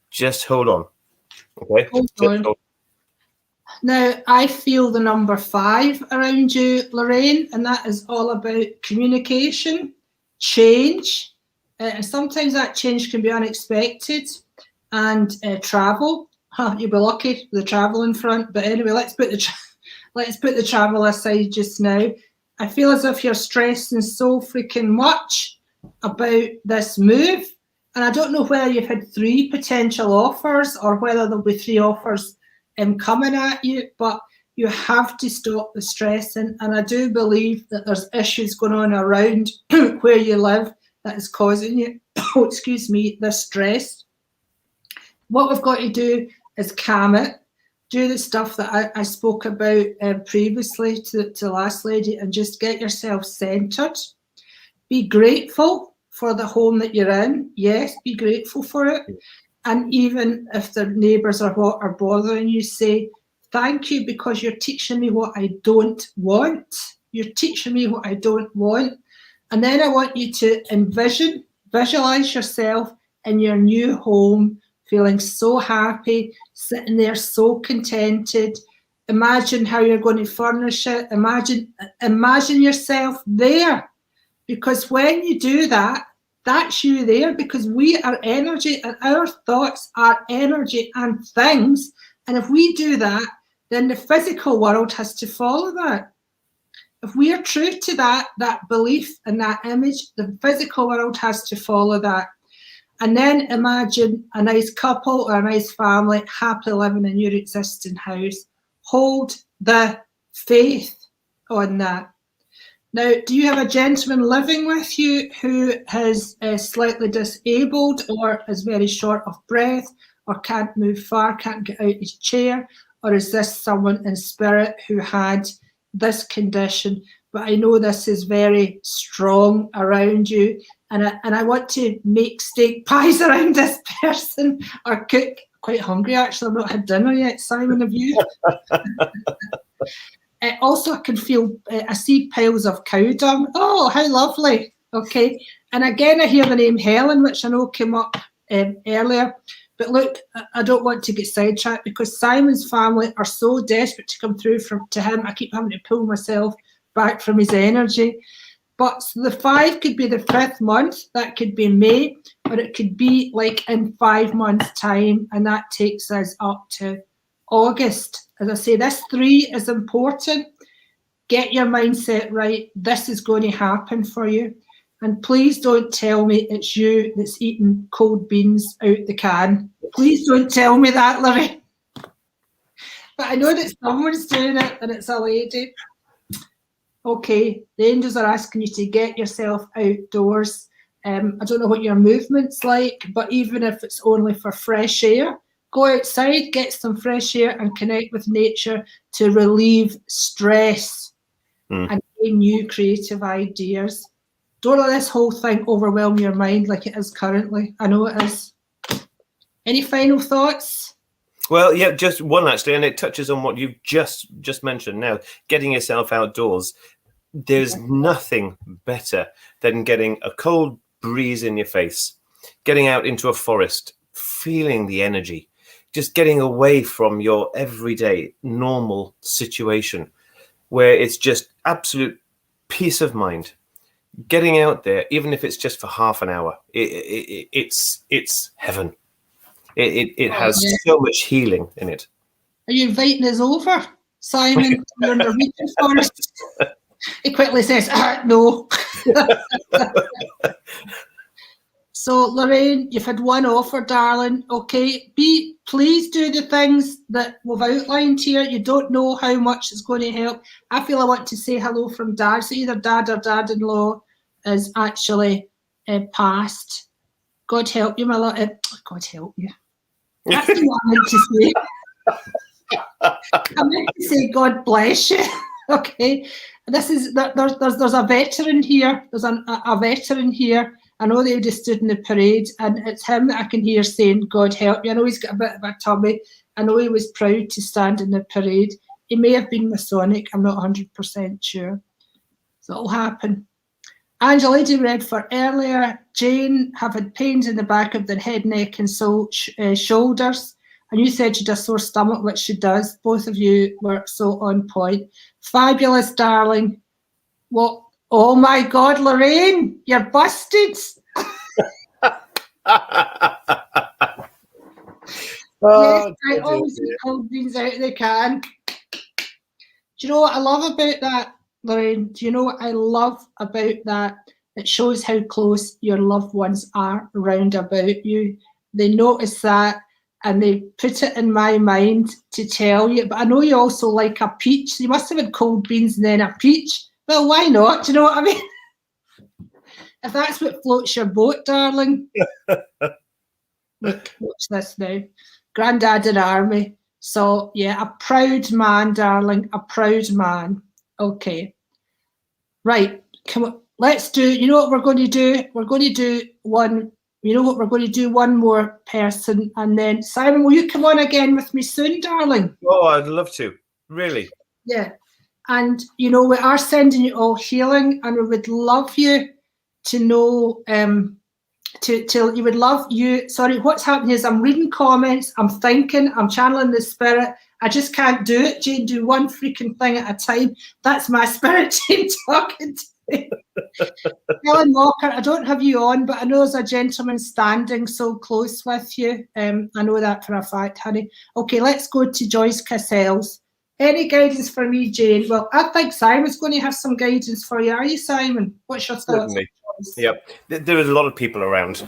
just hold on. Okay. Hold on. Now, I feel the number 5 around you, Lorraine, and that is all about communication, change, and sometimes that change can be unexpected, and travel. You'll be lucky with the travel in front. But anyway, let's put the travel aside just now. I feel as if you're stressing so freaking much about this move, and I don't know whether you've had 3 potential offers or whether there'll be 3 offers coming at you, but you have to stop the stressing. And I do believe that there's issues going on around where you live that is causing you, excuse me, this stress. What we've got to do is calm it, do the stuff that I spoke about previously to the last lady, and just get yourself centered. Be grateful for the home that you're in. Yes, be grateful for it. And even if the neighbours are bothering you, say, thank you, because you're teaching me what I don't want. You're teaching me what I don't want. And then I want you to visualise yourself in your new home, feeling so happy, sitting there so contented. Imagine how you're going to furnish it. Imagine yourself there. Because when you do that, that's you there, because we are energy and our thoughts are energy and things. And if we do that, then the physical world has to follow that. If we are true to that belief and that image, the physical world has to follow that. And then imagine a nice couple or a nice family happily living in your existing house. Hold the faith on that. Now, do you have a gentleman living with you who is slightly disabled or is very short of breath or can't move far, can't get out of his chair? Or is this someone in spirit who had this condition? But I know this is very strong around you. And I want to make steak pies around this person or cook. Quite hungry, actually. I've not had dinner yet. Simon, have you? Also, I see piles of cow dung. Oh, how lovely. Okay. And again, I hear the name Helen, which I know came up earlier. But look, I don't want to get sidetracked because Simon's family are so desperate to come through to him. I keep having to pull myself back from his energy. But so the 5 could be the 5th month. That could be May, or it could be like in 5 months' time. And that takes us up to August. As I say, this 3 is important. Get your mindset right. This is going to happen for you. And please don't tell me it's you that's eating cold beans out the can. Please don't tell me that, Larry. But I know that someone's doing it and it's a lady. Okay, the angels are asking you to get yourself outdoors. I don't know what your movement's like, but even if it's only for fresh air, go outside, get some fresh air and connect with nature to relieve stress and gain new creative ideas. Don't let this whole thing overwhelm your mind like it is currently. I know it is. Any final thoughts? Well, yeah, just one actually, and it touches on what you've just mentioned now, getting yourself outdoors. There's nothing better than getting a cold breeze in your face, getting out into a forest, feeling the energy, just getting away from your everyday normal situation where it's just absolute peace of mind. Getting out there, even if it's just for half an hour, it's heaven. It has so much healing in it. Are you inviting us over, Simon? You're in the Norwegian forest. He quickly says, no. So, Lorraine, you've had one offer, darling. Okay, please do the things that we've outlined here. You don't know how much it's going to help. I feel I want to say hello from Dad. So either Dad or Dad-in-law is actually passed. God help you, my love. God help you. That's what I meant to say. I meant to say God bless you. Okay. There's a veteran here. There's a veteran here. I know they would have stood in the parade, and it's him that I can hear saying, God help you. I know he's got a bit of a tummy. I know he was proud to stand in the parade. He may have been Masonic, I'm not 100% sure. So it'll happen. Angela, lady read for earlier, Jane have had pains in the back of their head, neck and shoulders. And you said she had a sore stomach, which she does. Both of you were so on point. Fabulous, darling. What? Oh my God, Lorraine, you're busted. Yes, I always eat cold beans out of the can. Do you know what I love about that, Lorraine? Do you know what I love about that? It shows how close your loved ones are round about you. They notice that and they put it in my mind to tell you. But I know you also like a peach. So you must have had cold beans and then a peach. Well, why not? Do you know what I mean? If that's what floats your boat, darling. Look, watch this now. Grandad in army. So, yeah, a proud man, darling. A proud man. Okay. Right. Come on. Let's do, you know what we're going to do? We're going to do one, you know what, we're going to do one more person. And then, Simon, will you come on again with me soon, darling? Oh, I'd love to. Really? Yeah. And, you know, we are sending you all healing, and we would love you to know, you would love you. Sorry, what's happening is I'm reading comments, I'm thinking, I'm channeling the spirit. I just can't do it, Jane. Do one freaking thing at a time. That's my spirit, Jane, talking to me. Helen Walker, I don't have you on, but I know there's a gentleman standing so close with you. I know that for a fact, honey. Okay, let's go to Joyce Cassells. Any guidance for me, Jane? Well, I think Simon's going to have some guidance for you. Are you, Simon? What's your thoughts? Certainly. Yep. There is a lot of people around.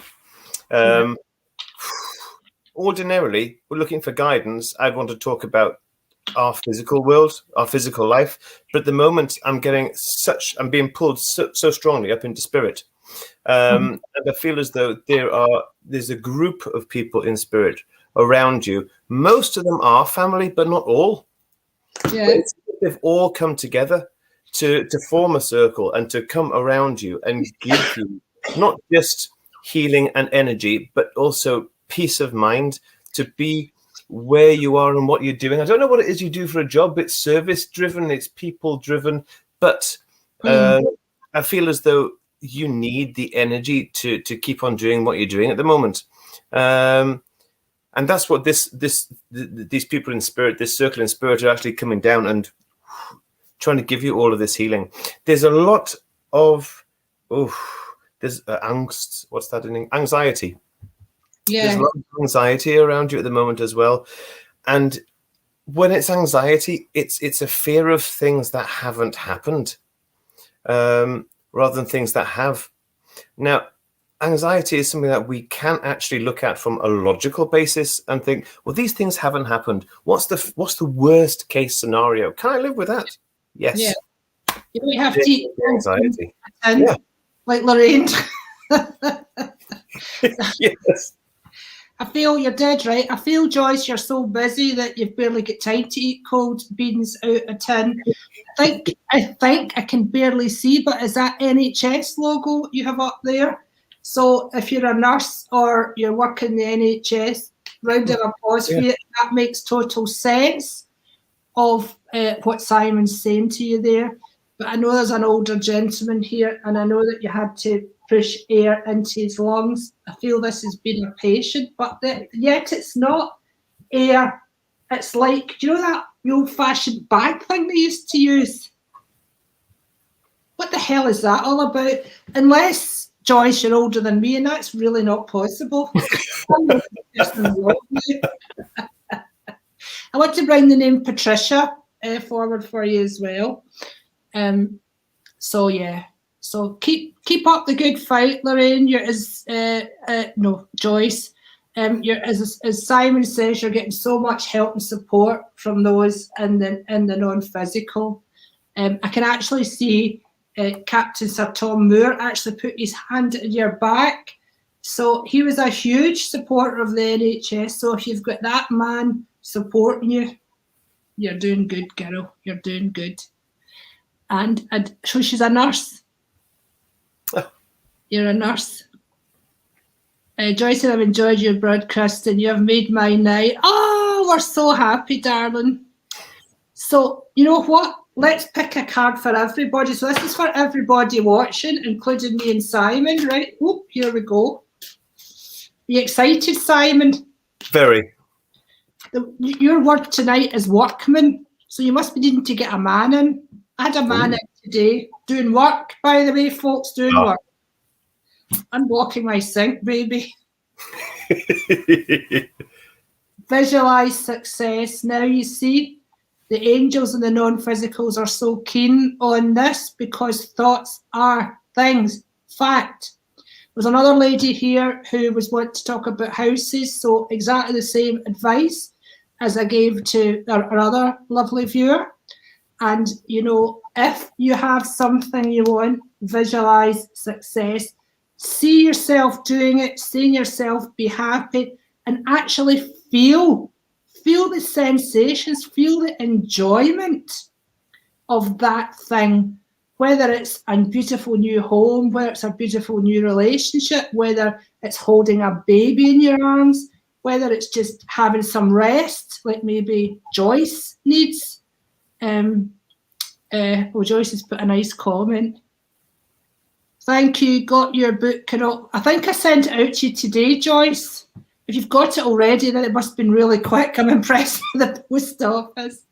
Ordinarily, we're looking for guidance. I want to talk about our physical world, our physical life. But at the moment, I'm being pulled so strongly up into spirit. And I feel as though there's a group of people in spirit around you. Most of them are family, but not all. Yeah. They've all come together to form a circle and to come around you and give you not just healing and energy, but also peace of mind to be where you are and what you're doing. I don't know what it is you do for a job. It's service driven, it's people driven, but I feel as though you need the energy to keep on doing what you're doing at the moment. And that's what these people in spirit, this circle in spirit, are actually coming down and trying to give you all of this healing. There's a lot of there's angst. What's that in anxiety? Yeah, there's a lot of anxiety around you at the moment as well. And when it's anxiety, it's a fear of things that haven't happened, rather than things that have. Now, anxiety is something that we can actually look at from a logical basis and think, well, these things haven't happened. What's the worst case scenario? Can I live with that? Yes. Yeah. You don't have to anxiety. Like Lorraine. Yes. I feel you're dead right. I feel, Joyce, you're so busy that you've barely got time to eat cold beans out a tin. I think I can barely see, but is that NHS logo you have up there? So if you're a nurse or you're working the NHS, round of applause for you. That makes total sense of what Simon's saying to you there. But I know there's an older gentleman here, and I know that you had to push air into his lungs. I feel this has been a patient, but yet it's not air. It's like, do you know that old-fashioned bag thing they used to use? What the hell is that all about? Unless, Joyce, you're older than me, and that's really not possible. I want to bring the name Patricia forward for you as well. So yeah, so keep up the good fight, Lorraine. You're Joyce. You're as Simon says, you're getting so much help and support from those in the non-physical. I can actually see Captain Sir Tom Moore actually put his hand at your back. So he was a huge supporter of the NHS. So if you've got that man supporting you, you're doing good, girl. You're doing good. And so she's a nurse. You're a nurse. Joyce, I've enjoyed your broadcasting. You have made my night. Oh, we're so happy, darling. So, you know what? Let's pick a card for everybody. So this is for everybody watching, including me and Simon, right? Oh, here we go. You excited, Simon? Very. Your word tonight is workman. So you must be needing to get a man in. I had a man in today doing work, by the way, folks, doing work. Unblocking my sink, baby. Visualize success. Now you see, the angels and the non-physicals are so keen on this because thoughts are things. Fact. There's another lady here who was wanting to talk about houses, so exactly the same advice as I gave to our other lovely viewer. And, you know, if you have something you want, visualize success. See yourself doing it, seeing yourself be happy, and actually feel the sensations, feel the enjoyment of that thing, whether it's a beautiful new home, whether it's a beautiful new relationship, whether it's holding a baby in your arms, whether it's just having some rest, like maybe Joyce needs. Joyce has put a nice comment. Thank you, got your book. I think I sent it out to you today, Joyce. If you've got it already, then it must have been really quick. I'm impressed with the post office.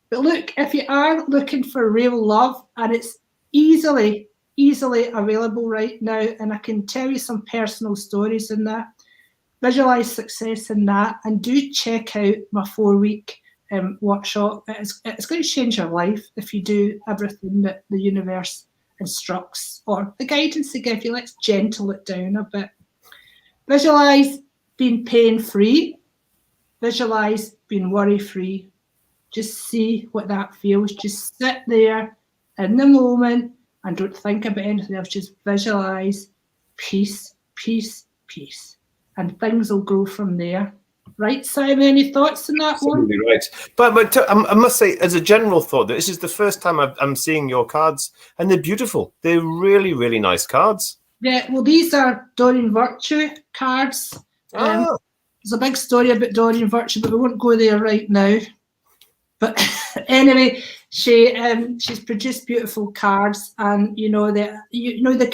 But look, if you are looking for real love, and it's easily available right now, and I can tell you some personal stories in that, visualize success in that, and do check out my 4-week workshop. It's going to change your life if you do everything that the universe instructs, or the guidance they give you. Let's gentle it down a bit. Visualize being pain-free. Visualize being worry-free. Just see what that feels. Just sit there in the moment and don't think about anything else. Just visualize peace, peace, peace. And things will grow from there. Right, Simon, any thoughts on that Absolutely one? right. But I must say, as a general thought, that this is the first time I'm seeing your cards, and they're beautiful. They're really, really nice cards. Yeah, well, these are Doreen Virtue cards. There's a big story about Doreen Virtue, but we won't go there right now. But anyway, she's produced beautiful cards, and the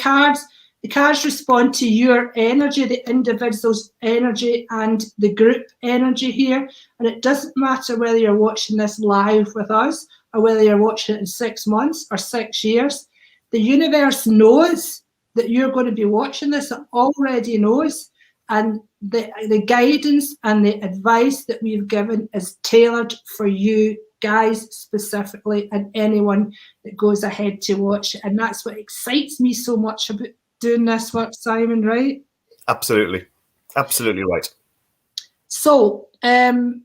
cards respond to your energy, the individual's energy, and the group energy here. And it doesn't matter whether you're watching this live with us or whether you're watching it in 6 months or 6 years. The universe knows that you're going to be watching this. It already knows. And the guidance and the advice that we've given is tailored for you guys specifically, and anyone that goes ahead to watch it. And that's what excites me so much about doing this work, Simon, right? Absolutely. Absolutely right. So, any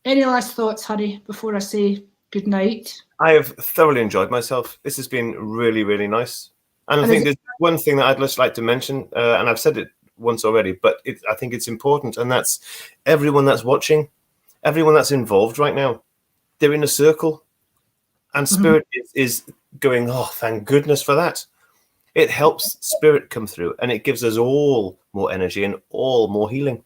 last thoughts, Honey, before I say good night? I have thoroughly enjoyed myself. This has been really, really nice. And I think there's one thing that I'd just like to mention, and I've said it once already, but I think it's important, and that's everyone that's watching, everyone that's involved right now. They're in a circle, and Spirit is going, oh, thank goodness for that. It helps Spirit come through, and it gives us all more energy and all more healing.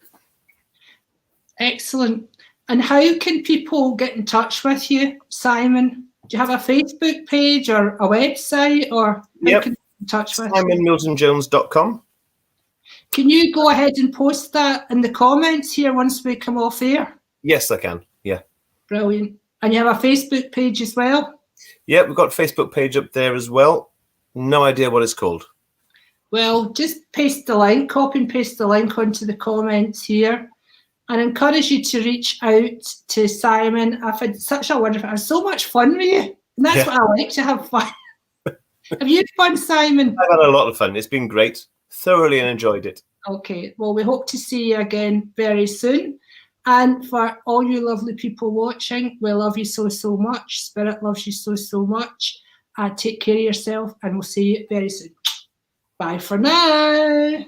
Excellent. And how can people get in touch with you, Simon? Do you have a Facebook page or a website, or how can in touch with SimonMilton-Jones.com. Can you go ahead and post that in the comments here once we come off air? Yes, I can. Yeah. Brilliant. And you have a Facebook page as well? Yeah, we've got a Facebook page up there as well. No idea what it's called. Well, just paste the link, copy and paste the link onto the comments here, and encourage you to reach out to Simon. I've had such a wonderful, I had so much fun with you. And that's what I like, to have fun. Have you had fun, Simon? I've had a lot of fun. It's been great. Thoroughly enjoyed it. Okay. Well, we hope to see you again very soon. And for all you lovely people watching, we love you so, so much. Spirit loves you so, so much. Take care of yourself, and we'll see you very soon. Bye for now.